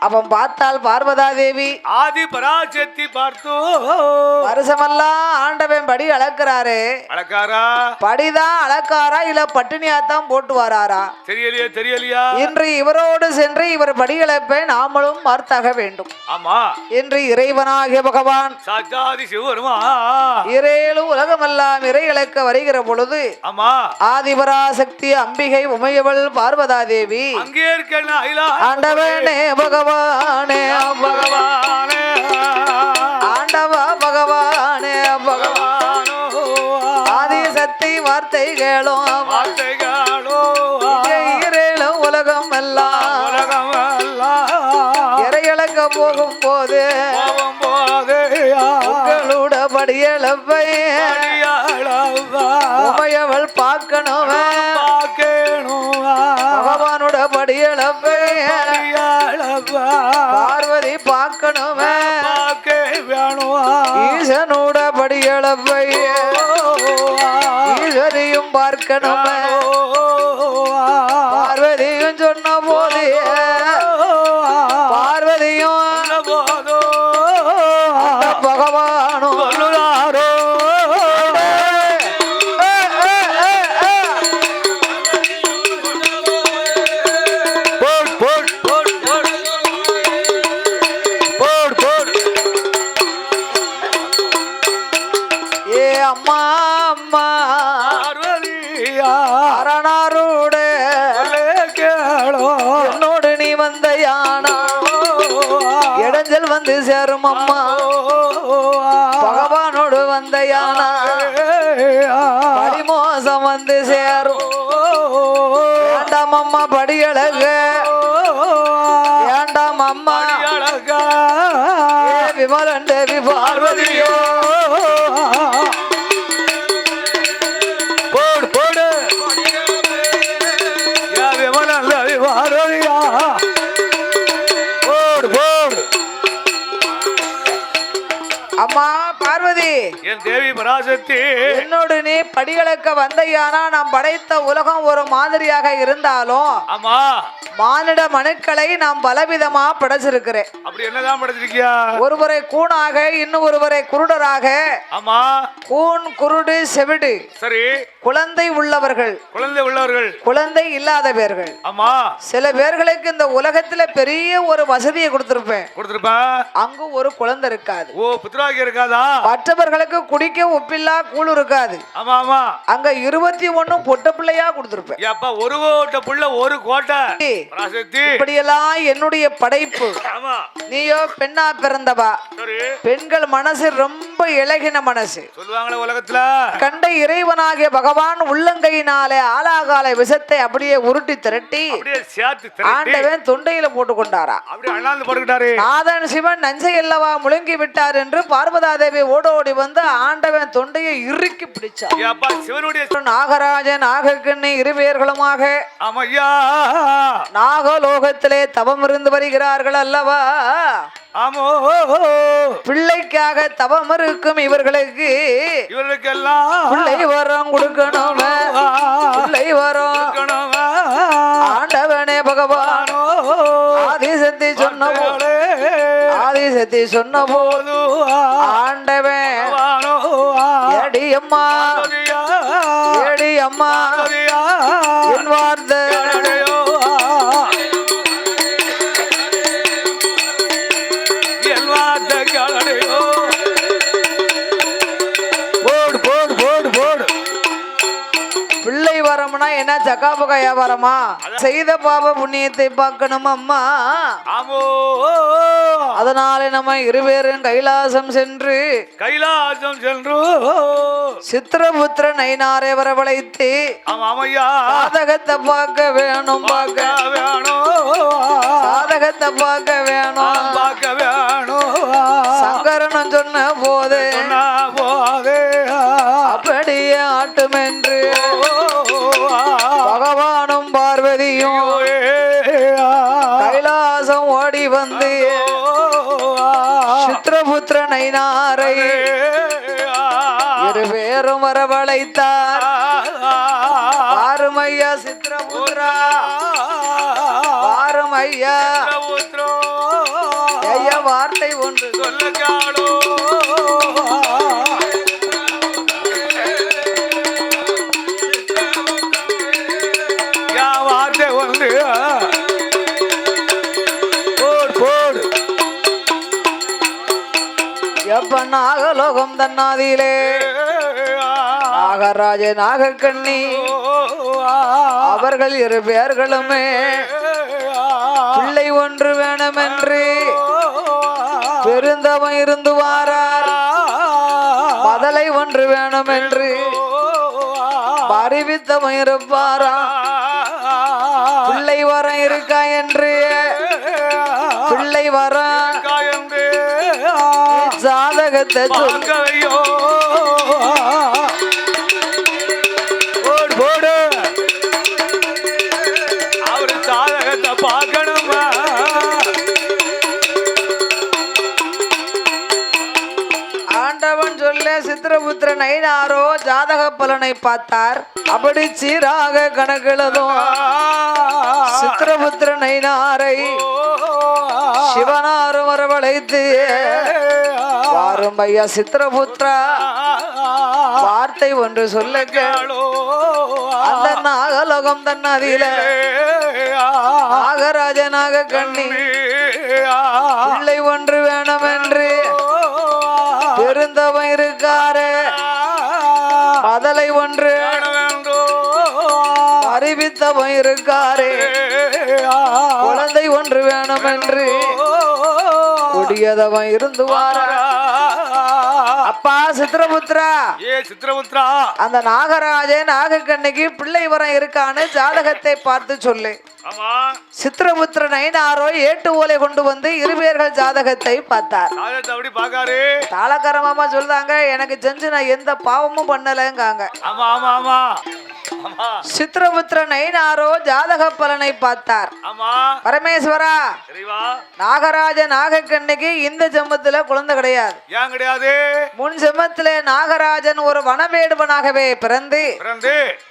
அவன் பார்த்தால் பார்வதா தேவி ஆதி பராசக்தி பார்த்தோ வருஷமெல்லாம் ஆண்டவன் படி அளக்கிறாரு. அளக்காரா படிதான் அளக்காரா இல்ல பட்டினியாத்தான் போட்டு வராரா தெரியலையா தெரியலையா. இன்று இவரோடு சென்று இவர் படியிழப்பை நாமளும் பார்த்தாக வேண்டும். ஆமா என்று இறைவனாகிய பகவான் சாட்சாதி சிவபெருமா இரேழு உலகமெல்லாம் இறை இழக்க வருகிற பொழுது ஆமா ஆதிபராசக்தி அம்பிகை உமையவள் பார்வதா தேவி அங்கே இருக்க ஆண்டவனே பகவானே பகவானே ஆண்டவா பகவானே பகவானோ ஆதிசக்தி வார்த்தைகளும் இரேழு உலகம் எல்லாம் இறையிழக்க போகும் போது உங்களோட படியளப்பை உமையவள் பார்க்கணும் பகவானோட படியளப்பை பார்வதி பார்க்கணும் ஈசனோட படியளப்பை ஈஸ்வரியும் பார்க்கணும் பார்வதியும் சொன்ன போது பார்வதியும் பகவானும் ஏ அம்மா அம்மா அரணாரோடு என்னோடு நீ வந்த யானா இடைஞ்சல் வந்து சேரும் அம்மா பகவானோடு வந்த யானா படிமோசம் வந்து சேரும் வேண்டாம் அம்மா படியழகு வேண்டாம் அம்மா விமலன் தேவி பார்வதியோ போடு போடு விமலன் தேவி பார்வதியா போடு போடு அம்மா பார்வதி என் தேவி பராசக்தி என்னோடு நீ படியளக்க வந்தையானா நாம் படைத்த உலகம் ஒரு மாதிரியாக இருந்தாலும் ஆமா மானிட மனுக்களை நாம் பலவிதமா படைச்சிருக்கிறேன். அப்படி என்னதான் படைச்சிருக்கியா? ஒருவரை கூணாக இன்னும் ஒருவரை குருடராக. ஆமா கூண் குருடு செவிடு சரி குழந்தை உள்ளவர்கள் குழந்தை இல்லாதவர்கள். ஆமா சில பேர்களுக்கு இந்த உலகத்துல பெரிய ஒரு வசதியை கொடுத்திருப்பேன் அங்கு ஒரு குழந்தை இருக்காது. ஓ புத்திராகி இருக்காதா? மற்றவர்களுக்கு குடிக்க உப்பில்லா கூழ் இருக்காது. ஆமா ஆமா அங்க 21 பொட்ட பிள்ளையா கொடுத்திருப்பேன். அப்ப ஒரு கோட்டை புள்ள ஒரு கோட்டை இப்படியெல்லாம் என்னுடைய படைப்பு. நீயோ பெண்ணா பிறந்தவா. பெண்கள் மனசு ரொம்ப இலகின மனசு சொல்லுவாங்களே உலகத்துல. கண்ட இறைவனாகிய பகவான் உள்ளங்கையினாலே ஆலாகால விஷத்தை அப்படியே உருட்டி திரட்டி ஆண்டவன் தொண்டையில போட்டு கொண்டாரா. நாதன் சிவன் நஞ்சை அல்லவா முழுங்கி விட்டார் என்று பார்வதாதேவி ஓடோடி வந்து ஆண்டவன் தொண்டையை இறுக்கி பிடிச்சார். நாகராஜன் நாகக்கண்ணி இருவேர்களுமாக நாகலோகத்திலே தவம் இருந்து வருகிறார்கள் அல்லவா. ஆமோ பிள்ளைக்காக தவம் இருக்கும் இவர்களுக்கெல்லாம் பிள்ளை வரம் கொடுக்கணும். பிள்ளை வரம் ஆண்டவனே பகவானோ ஆதிசக்தி சொன்ன போது ஆண்டவன் எடியம்மா என் வார்த்தை வரமா செய்த பாவ புண்ணியத்தை பார்க்கணும் அம்மா. ஆமோ அதனாலே நம்ம இருவேரும் கைலாசம் சென்று சித்திரபுத்திர நயினாரை வரவழைத்து சாதகத்தை பார்க்க வேணும் சாதகத்தை பார்க்க வேணும் சங்கரன் சொன்ன போது அப்படியே ஆட்டுமென்று பகவானும் பார்வதியும் கைலாசம் ஓடி வந்து சித்திரபுத்திர நயினாரை இருவேரும் வரவழைத்தார். ஆறுமையா சித்திரபுத்திரா ஆறுமையா வார்த்தை ஒன்று சொல்லுகாளோ வார்த்தை ஒன்று போடு எப்ப நாகலோகம் தன்னாதியிலே நாகராஜ நாகக்கண்ணி அவர்கள் இரு பேர்களுமே பிள்ளை ஒன்று வேணுமென்று பெருந்தவன் இருந்து வாரார். மதலை ஒன்று வேணுமென்று அறிவித்தவன் இருப்பாரா. பிள்ளை வர இருக்கா என்று பிள்ளை வர சாதகத்தை சொல்லையோ போடு அவரு சாதகத்தை பார்க்கணுமா. ஆண்டவன் சொல்ல சித்திரபுத்திர நயினாரோ ஜாதக பலனை பார்த்தார். அப்படி சீராக கணக்கிலதும் சித்திரபுத்திர நயினாரை சிவனாரும் வரவழைத்து வாரும் ஐயா சித்திரபுத்திரா வார்த்தை ஒன்று சொல்ல கேளோ. அந்த நாகலோகம் தன்னதியில நாகராஜனாக கண்ணி பிள்ளை ஒன்று வேணும் என்று பெருந்தவன் இருக்காரு. மதலை ஒன்று அறிவித்தவன் இருக்காரு. குழந்தை ஒன்று வேணும் என்று கொடியதவன் இருந்து வார. அப்பா சித்திரபுத்திரா சித்திரபுத்திரா அந்த நாகராஜே நாகக்கண்ணிக்கு பிள்ளை வரம் இருக்கான்னு ஜாதகத்தை பார்த்து சொல்லு. சித்திரபுத்திர நயினாரோ ஏட்டு ஓலை கொண்டு வந்து இருவேர்கள் ஜாதகத்தை பார்த்தார். தாளக்காரமாமா சொல்றாங்க எனக்கு செஞ்சு நான் எந்த பாவமும் பண்ணலங்காங்க. சித்திரபுத்திர நயினாரோ ஜாதக பலனை பார்த்தார். பரமேஸ்வரா நாகராஜ நாகக்கண்ணிக்கு இந்த ஜென்மத்துல குழந்தை கிடையாது. ஏன் கிடையாது? முன் ஜென்மத்திலே நாகராஜன் ஒரு வனவேடுவனாகவே பிறந்து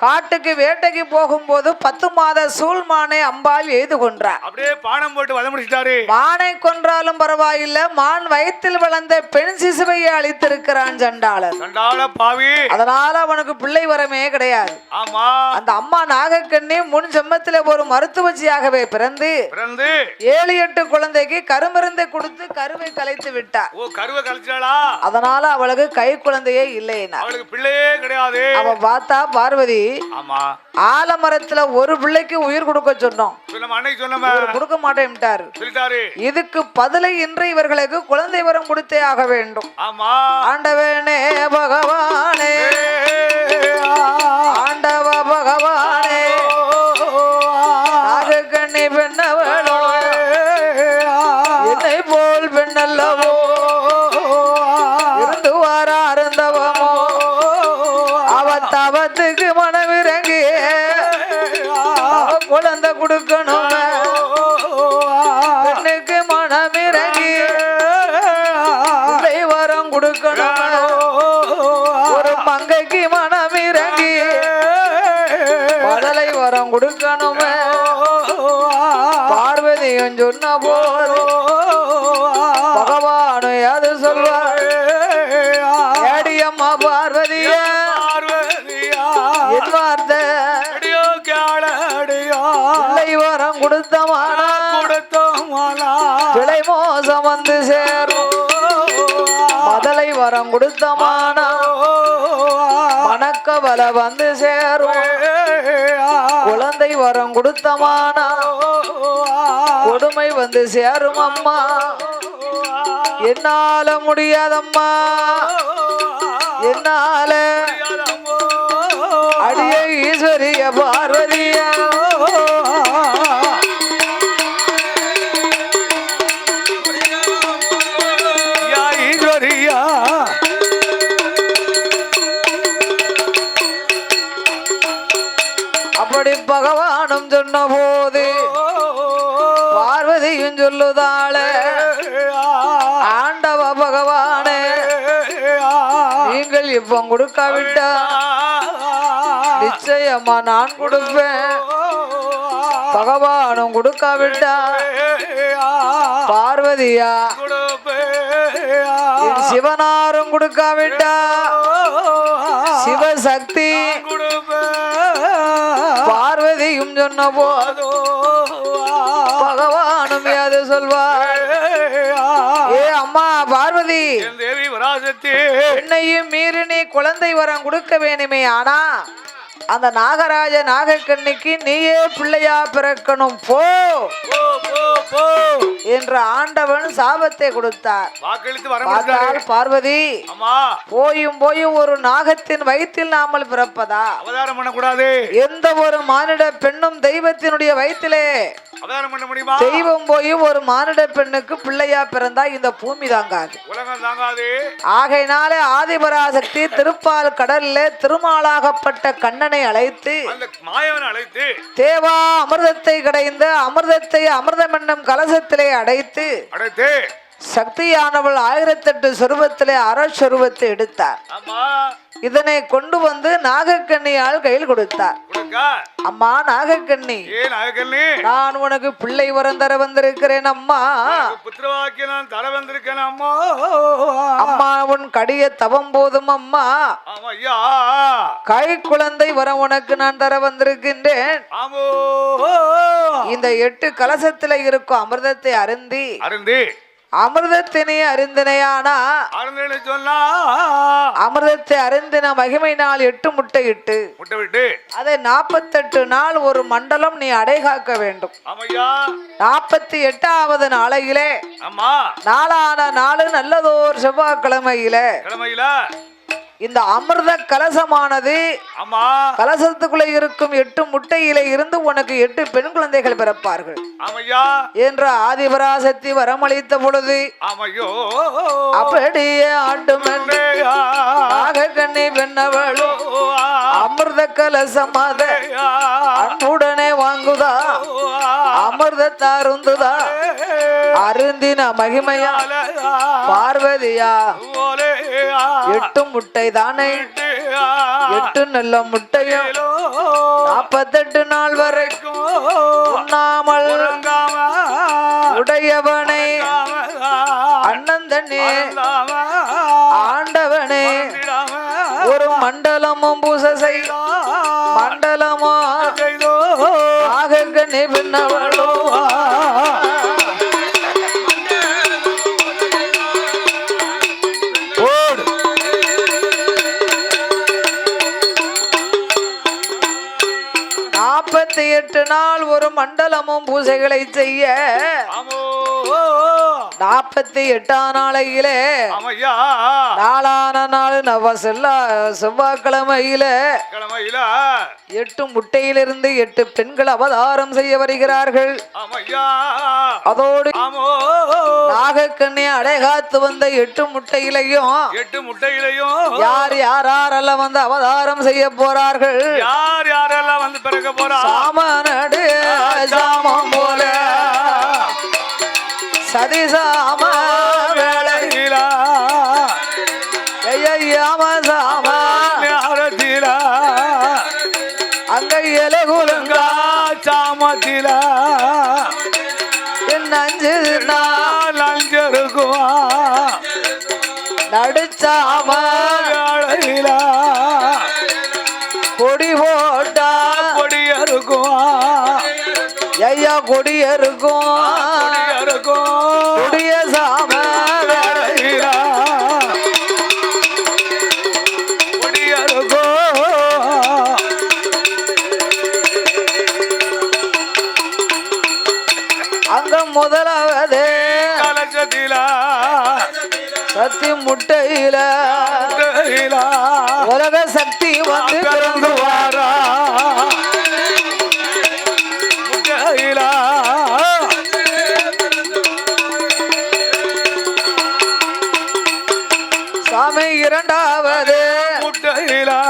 காட்டுக்கு வேட்டைக்கு போகும்போது 10 மாத சூழ்மானை அம்பாள் எய்து கொன்றார். அப்படியே பானம் போட்டு வத முடிச்சிட்டாரு. மானை கொன்றாலும் பரவாயில்லை, மான் வயிற்றில் வளர்ந்த பெண் சிசுவை அழித்திருக்கிறான் சண்டாளன். சண்டாள பாவி. அதனால அவனுக்கு பிள்ளை வரமே கிடையாது. அந்த அம்மா நாகக்கண்ணி முன் ஜென்மத்திலே ஒரு மருத்துவச்சியாகவே பிறந்து 7-8 குழந்தைக்கு கருமருந்தை கொடுத்து கருவை கலைத்து விட்டார். கருவை கலைச்சாளா? அதனால அவளுக்கு கை குழந்தையே இல்லைன்னா அவளுக்கு பிள்ளையே கிடையாது. அவ பார்த்தா பார்வதி ஆலமரத்துல ஒரு பிள்ளைக்கு உயிர் கொடுக்க சொன்னோம், கொடுக்க மாட்டேன்ட்டாரு. இதுக்கு பதிலை இன்று இவர்களுக்கு குழந்தை வரம் கொடுத்தே ஆக வேண்டும். ஆண்டவனே பகவானே ஆண்டவ பகவானே நாகக்கண்ணி பெண்ணவளோ என்னை போல் பெண்ணல்லவோ இருந்து வார அருந்தவமோ அவ தவத்துக்கு மனமிறங்கி குழந்தை கொடுக்கணும். பெண்ணுக்கு மனமிறங்கி வரம் கொடுக்கணும். ஒரு மங்கைக்கு மனமிறங்கி மதலை வரம் கொடுக்கணும். பார்வதியும் சொன்ன போது பகவானு அது சொல்வார். ஏடியம்மா பார்வதிய என் வார்த்தை பிள்ளை வரம் கொடுத்தமானா பிழை மோசம் வந்து சேரும். மதலை வரம் கொடுத்தமானா மணக்க பல வந்து சேரும் குழந்தை வரம் கொடுத்தமானா கொடுமை வந்து சேரும் அம்மா என்னால முடியாதம்மா என்னால அடிய ஈஸ்வரிய பார்வதியா ஈஸ்வரியா அப்படி பகவானும் சொன்ன போது பார்வதியும் சொல்லுதாள ஆண்டவ பகவானே நீங்கள் இப்ப கொடுக்காவிட்டா நிச்சயமா நான் கொடுப்பேன் பகவானும் கொடுக்காவிட்டா பார்வதியா என் சிவனாரும் கொடுக்காவிட்டா சிவசக்தி பார்வதியும் சொன்ன போதோ பகவானும் அது சொல்வார் ஏ அம்மா பார்வதி தேவி வராசக்தி என்னையும் மீறி நீ குழந்தை வரம் கொடுக்க வேணுமே ஆனா அந்த நாகராஜ நாகக்கண்ணிக்கு நீயே பிள்ளையா பிறக்கணும் போ என்று ஆண்டவன் சாபத்தை கொடுத்தார். பார்த்தால் பார்வதி போயும் ஒரு நாகத்தின் வயிற்றில் நாமல் பிறப்பதா அவதாரம் பண்ணக்கூடாது. எந்த ஒரு மானிட பெண்ணும் தெய்வத்தினுடைய வயிற்றிலே அவதாரம் பண்ண முடியுமா? தெய்வம் போய் ஒரு மானிட பெண்ணுக்கு பிள்ளையா பிறந்தா இந்த பூமி தாங்காது, உலகம் தாங்காது. ஆகையினாலே ஆதிபராசக்தி திருப்பால் கடல்ல திருமாலாகப்பட்ட கண்ணனை அழைத்து தேவா அமிர்தத்தை கடைந்து அமிர்தத்தை அமிர்தம் என்னும் கலசத்திலே அடைத்து சக்தியானவள் 1008 சொருபத்திலே அறச்சொருபத்தை எடுத்தார். இதனை கொண்டு வந்து நாகக்கண்ணியால் கையில் கொடுத்தார். அம்மா நாகக்கண்ணி, நான் உனக்கு பிள்ளை வரம் தர வந்திருக்கிறேன் அம்மா. அம்மா உன் கடிய தவம் போதும் அம்மா, கை குழந்தை வரம் உனக்கு நான் தர வந்திருக்கின்றேன். இந்த 8 கலசத்துல இருக்கும் அமிர்தத்தை அருந்தி அமிர்தத்தினை அருந்தினையானா அமிர்தத்தை அருந்தின மகிமை நாள் 8 முட்டை இட்டு அதை 48 நாள் ஒரு மண்டலம் நீ அடைகாக்க வேண்டும். 48வது நாளையிலே நாளான நாளு நல்லதோர் செவ்வாய்க்கிழமையிலே இந்த அமிர்த கலசமானது கலசத்துக்குள்ள இருக்கும் 8 முட்டையில இருந்து உனக்கு 8 பெண் குழந்தைகள் பிறப்பார்கள் என்று ஆதிபராசக்தி வரமளித்த பொழுது அப்படியே ஆட்டும் நாகக்கண்ணி பெண்ணவளோ அமிர்த கலசம் அதை அன்புடனே வாங்குதா அமிர்தத்தை அருந்துதா அருந்தின மகிமையா பார்வதியா 8 முட்டை தானே 8 நல்ல முட்டையும் 48 நாள் வரைக்கும் உண்ணாமல் உடையவனை அண்ணந்தண்ணே ஆண்டவனே ஒரு மண்டலமும் பூசை செய் மண்டலமோ ஆகக்கண்ணே பின்னவளோ 48 நாள் ஒரு மண்டலமும் பூசைகளை செய்ய 48ஆம் நாளையிலே நாளான நாள் செவ்வாய்க்கிழமையில 8 முட்டையிலிருந்து 8 பெண்கள் அவதாரம் செய்ய வருகிறார்கள். அதோடு நாகக்கண்ணி அடைகாத்து வந்த 8 முட்டையிலையும் யார் யாரெல்லாம் வந்து அவதாரம் செய்ய போறார்கள், யார் யாரெல்லாம் வந்து பிறக்க போறா சாமனடு சாமம் போல சதிசாம வேளையிலா சாம அங்க எலகுலுங்கா சாமத்தில என் 5 நாள் அஞ்சிருக்குவா நடுச்சாம வேளையிலா கொடி போட்டா கொடியருக்கும் ஐயா கொடியருக்கும் கொடிய சாம கொடியருக்கும் அங்க முதலாவது கலசத்தில சக்தி முட்டையில உலக சக்தி வந்து பிறந்து வாரா முட்டையிலா சாமி இரண்டாவது முட்டையிலா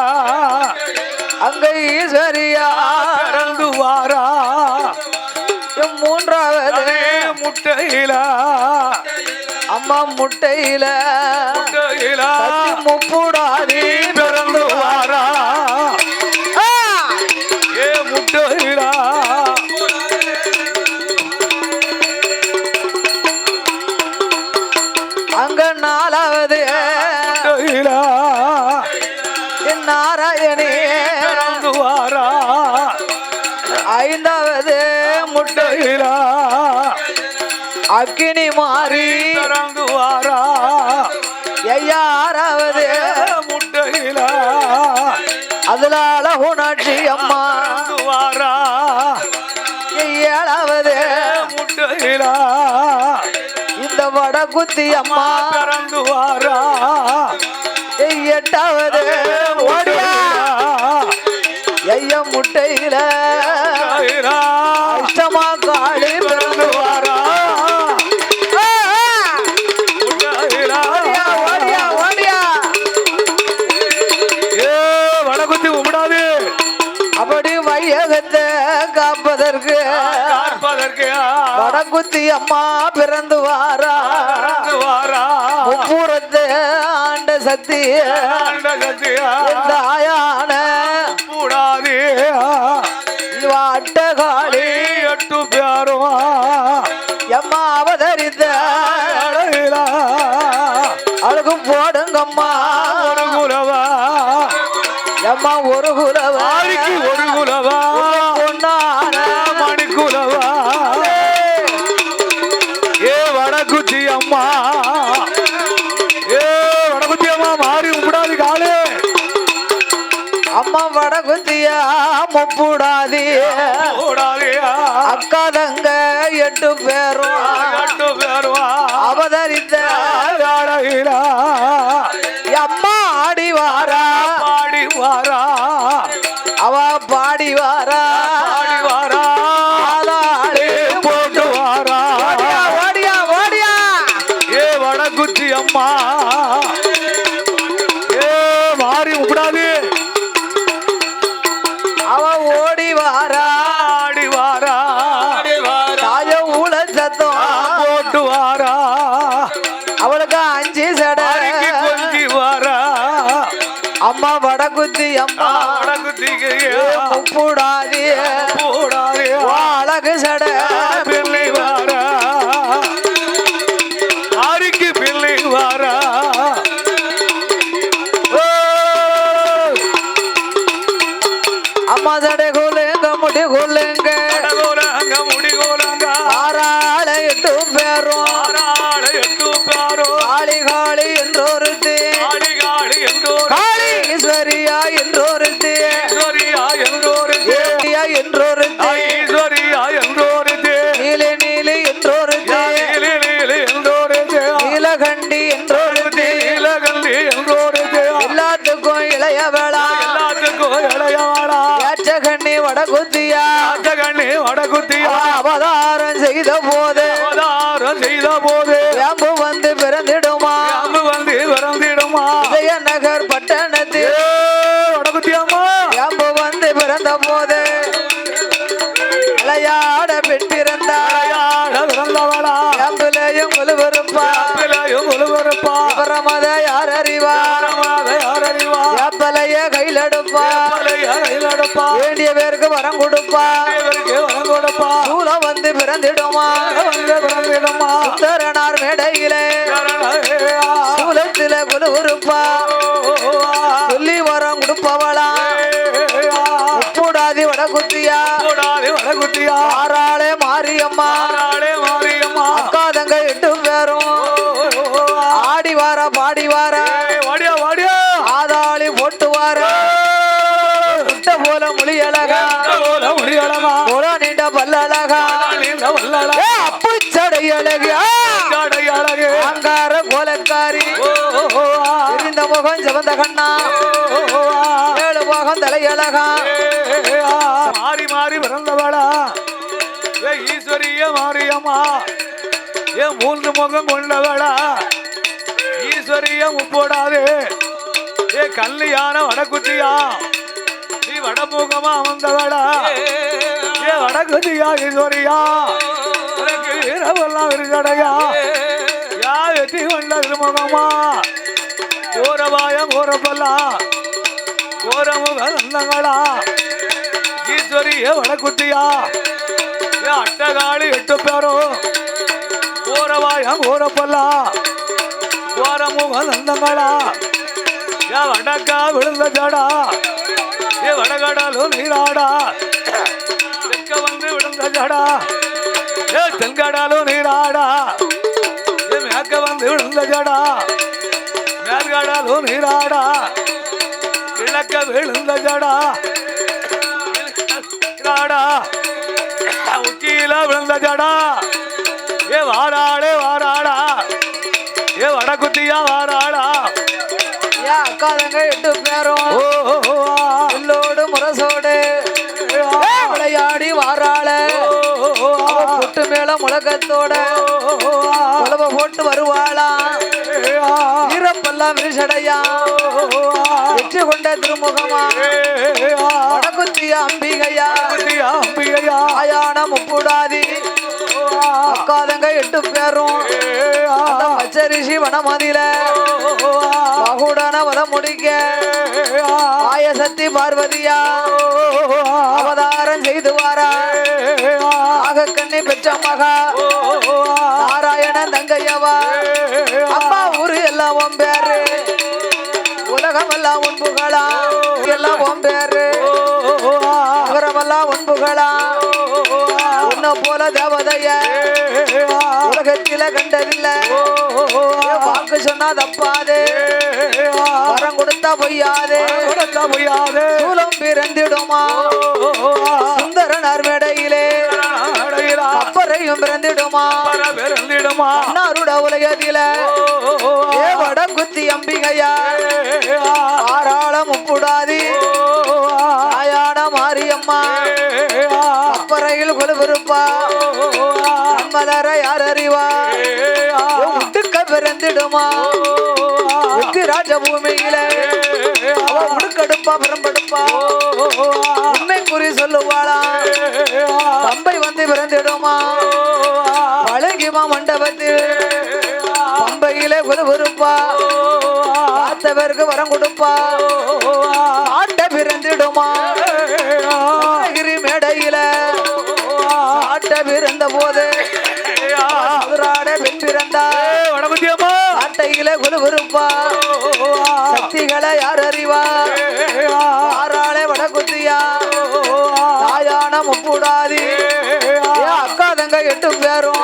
அங்க ஈஸ்வரியா பிறந்து வாரா மூன்றாவது முட்டையிலா அம்மா முட்டையில முட்டையிலா முப்புடாதி பிறந்து வாரா ஏ முட்டையிலா அங்க நாலாவது முட்டையிலா நாராயணி பிறந்து வாரா ஐந்தாவது முட்டையிலா அக்கினி மாறி பிறந்து வாரா ஆறாவது முட்டையிலா அதுல அழகுணாட்சி அம்மா பிறந்து வாரா ஏழாவது முட்டையிலா இந்த வடகுத்தி அம்மா பிறந்து வாரா எட்டாவது ஓடியா ஐயா முட்டையில அஷ்டமா காளி பிறந்து வாரா ஓடியா ஓடியா ஓடியா ஏ வடகுத்தி உமிடாது அப்படி வையகத்தை காப்பதற்கு வடகுத்தி அம்மா பிறந்து வாரா முப்புறத்து ஆண்ட சக்தி இந்த ஆயான இவ அட்டகாளி எட்டு பேருவா எம்மா அவதரித்த அழகு போடுங்கம்மா ஒரு குலவா எம்மா ஒரு குலவா ஒரு குலவா பொன்னான மணிக்குலவா ஏ வடகுச்சி அம்மா ஏ வடகுச்சி அம்மா மாறி உம்பிடாது காலு அம்மா வடகுத்தியா முப்புடாதி அக்கா தங்க எட்டு பேரும் எட்டு பேருவா அவதரித்த அழகிலா அம்மா ஆடி வாரா பாடி வாரா அவ பாடி வாரா பாடி வாரா ஆளாளி போட்டு வாரா ஓடியா ஓடியா ஓடியா ஏ வடகுச்சி அம்மா ஏ மாறி உப்பிடாது அவ ஓடி வாரா ஆடி வாரா தாய ஊழ சத்தம் போட்டு வாரா அவளுக்கு அஞ்சு சடை கொஞ்சி வாரா அம்மா வடகுத்தி அம்மா வடகுத்திக்கு முப்புடாதி போடாதே அழகு சடை பிள்ளை வாரா ஆரிக்கு பிள்ளை வாரா அம்மா சடை கொல்லுங்க முடி கொல்லுங்க கோலங்க முடி கோலங்க ஆறாள எட்டு பேரும் ஆறாட எட்டு பேரோ காளி காளி என்றொருத்தி காளி காளி என்றோர் காளி ஈஸ்வரியா என்றொருத்தி ஈஸ்வரியா என்றோரு தேவியா என்றொருத்தி ஈஸ்வரியா என்றோரு நீலி நீலி என்றொருத்தி என்றோரு நீலகண்டி என்றொருத்தி நீலகல்லி என்றோரு எல்லாத்துக்கும் இளையவளா எல்லாத்துக்கும் இளையவாளா ஏற்றகண்ணி வடகுத்தியா கண்ணி வடகுத்தியா அவதாரம் செய்த போது அவதாரம் செய்த போது ஏம்பு வந்து பிறந்திடுமா அம்பு வந்து பிறந்திடுமா விஜயநகர் பட்டணத்தில் வடகுத்தியாமா ஏம்பு வந்து பிறந்த போது விளையாட பெண் பிறந்தார் பிறந்தவளா ஏம்புலையும் ஒலுவருப்பா ஒழுவருப்பா பிரமத யார் அறிவா யார் அறிவா ஏப்பலைய கையிலெடுப்பா கையிலடுப்பா வேண்டிய பேருக்கு வரம் கொடுப்பா இவருக்கு வரம் கொடுப்பா சூலம் வந்து பிறந்திடுமா வந்து பிறந்திடுமா சுந்தரனார் மேடையிலே சூலத்தில குலுவுருப்பா சொல்லி வரம் கொடுப்பவளா உப்புடாதி வடகுத்தியா வடகுத்தியா ஆறாளே மாரியம்மா மாரியம்மா அக்கா தங்க எட்டு பேரும் ஆடி வார பாடி வார வாடியா வாடியா ஆதாளி போட்டு வார முட்டை போல மொழி அழகா முடியலமா முள நீண்ட பல்லழகா வல்லடா அழகு கடை அழகு அங்கார கோலக்காரி இருந்த முகம் சிவந்த கண்ணா ஏழு முகம் தலையழகா மாறி மாறி பிறந்தவளா ஏ ஈஸ்வரிய மாரியம்மா ஏ மூன்று முகம் கொண்டவளா ஈஸ்வரிய முப்போடாது ஏ கல்யாண வடக்குட்டியா நீ வடமுகமா வந்தவளா ஏ வடக்குட்டியா ஈஸ்வரியா உனக்கு இரவெல்லாம் விருதடையா யா வெற்றி கொண்ட திருமுகமா கோரவாயம் கோரப்பல்லா கோரமுக நந்தங்களா ஈஸ்வரிய வடக்குட்டியா ஏ அட்டகாளி 8 பேரும் கோரவாயம் கோரப்பல்லா கோரமுக நந்தங்களா ஏ வடக்கா விழுந்த ஜடா ஏ வடகடலும் நீராடா தெற்க வந்து விழுந்த ஜடா ஏ தென்கடலும் நீராடா ஏ மேற்க வந்து விழுந்த ஜடா மேற்கடலும் நீராடா கிழக்க விழுந்த ஜடா நீராடா உச்சியில விழுந்த ஜடா ஏ வாராளே வாராடா ஏ வடக்குத்தியா வாராளா ஏன் அக்காதங்க 8 பேரும் எல்லோடு முரசோடு விளையாடி வாராள புட்டு மேல முழக்கத்தோட உழவ போட்டு வருவாளா ஈரப்பெல்லாம் விரிசடையா வெற்றி கொண்ட திருமுகமா வடக்குத்திய அம்பிகையா ஆயான முப்புடாதி அக்காதங்க 8 பேரும் பச்சரிசி வனமதியில பகுடன வத முடிக்க ஆயசக்தி பார்வதியா அவதாரம் செய்து வாரா ஆகக்கண்ணி பெற்ற மகா நாராயணன் தங்கையவா அம்மா ஊரு எல்லாம் உன் பேரு உலகம் எல்லாம் உன் புகழா எல்லாம் உன் பேரு நகரமெல்லாம் உன் புகழா உன்னை போல தேவதைய உலகத்தில கண்டதில்லை வாக்கு சொன்னா தப்பாது வரம் கொடுத்தா பொய்யாது சூலம் பிறந்திடுமா சுந்தரனார் மேடையிலே அப்பறையும் பிறந்திடுமா அன்னாருட உலகத்தில வடக்குத்தி அம்பிகையா ஆறாள முப்புடாதி ஆயான மாரியம்மா அப்பறையில் கொலுவிருப்பா மலர யார் அறிவா உடுக்க பிறந்திடுமா ராஜபூமியில உடுக்கடுப்பா பரம்படுப்பா உண்மை குறி சொல்லுவாளா பம்பை வந்து பிறந்திடுமா பழகிமா மண்டபத்தில் பம்பையிலே கொலுவிருப்பா பார்த்தவருக்கு வரம் கொடுப்பா ஆட்ட பிறந்திடுமா கிரி மேடையில ஆட்ட பிறந்த போது பெண் பிறந்தா ஆட்டையில குலுகுருப்பா சக்திகளை யார் அறிவா ஆறாளே வடக்குத்தியா தாயான முப்புடாதி அக்காதங்க 8 பேரும்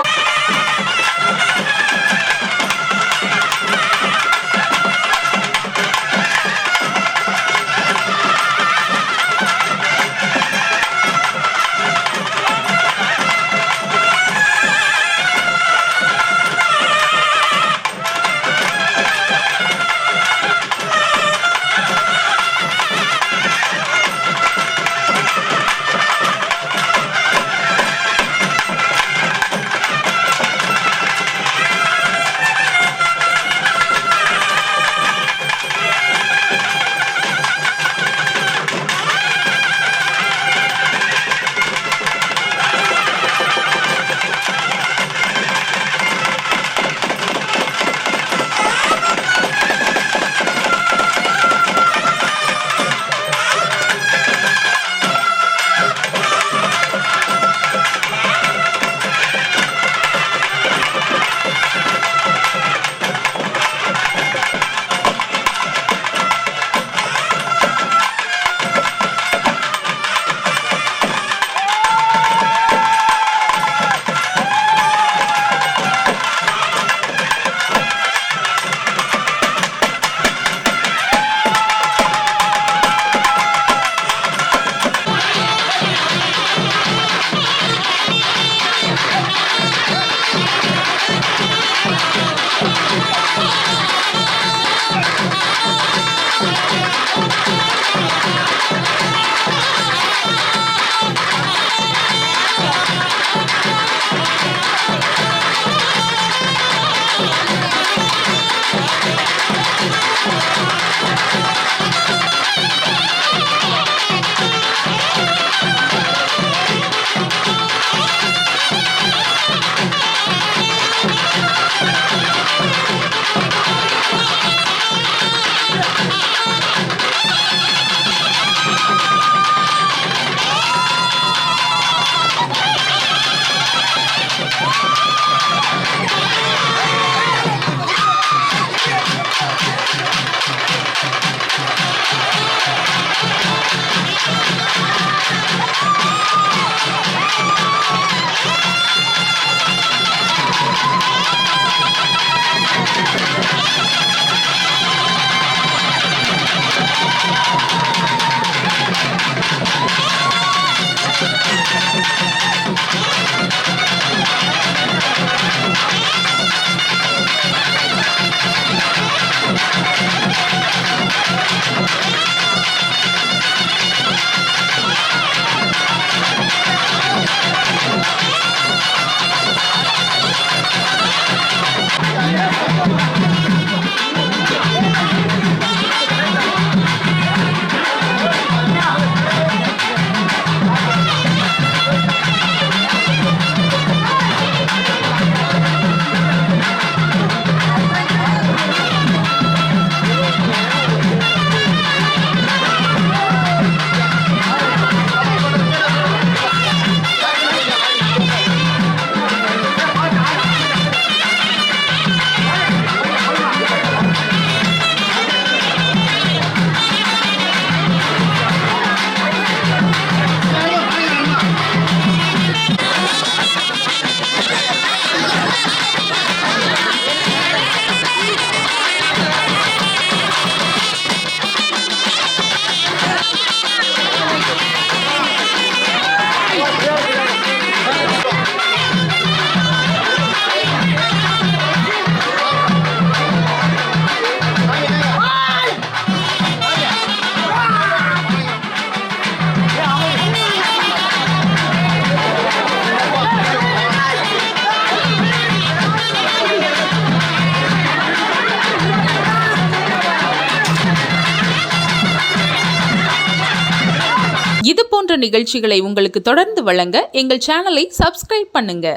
போன்ற நிகழ்ச்சிகளை உங்களுக்கு தொடர்ந்து வழங்க எங்கள் சேனலை சப்ஸ்கிரைப் பண்ணுங்க.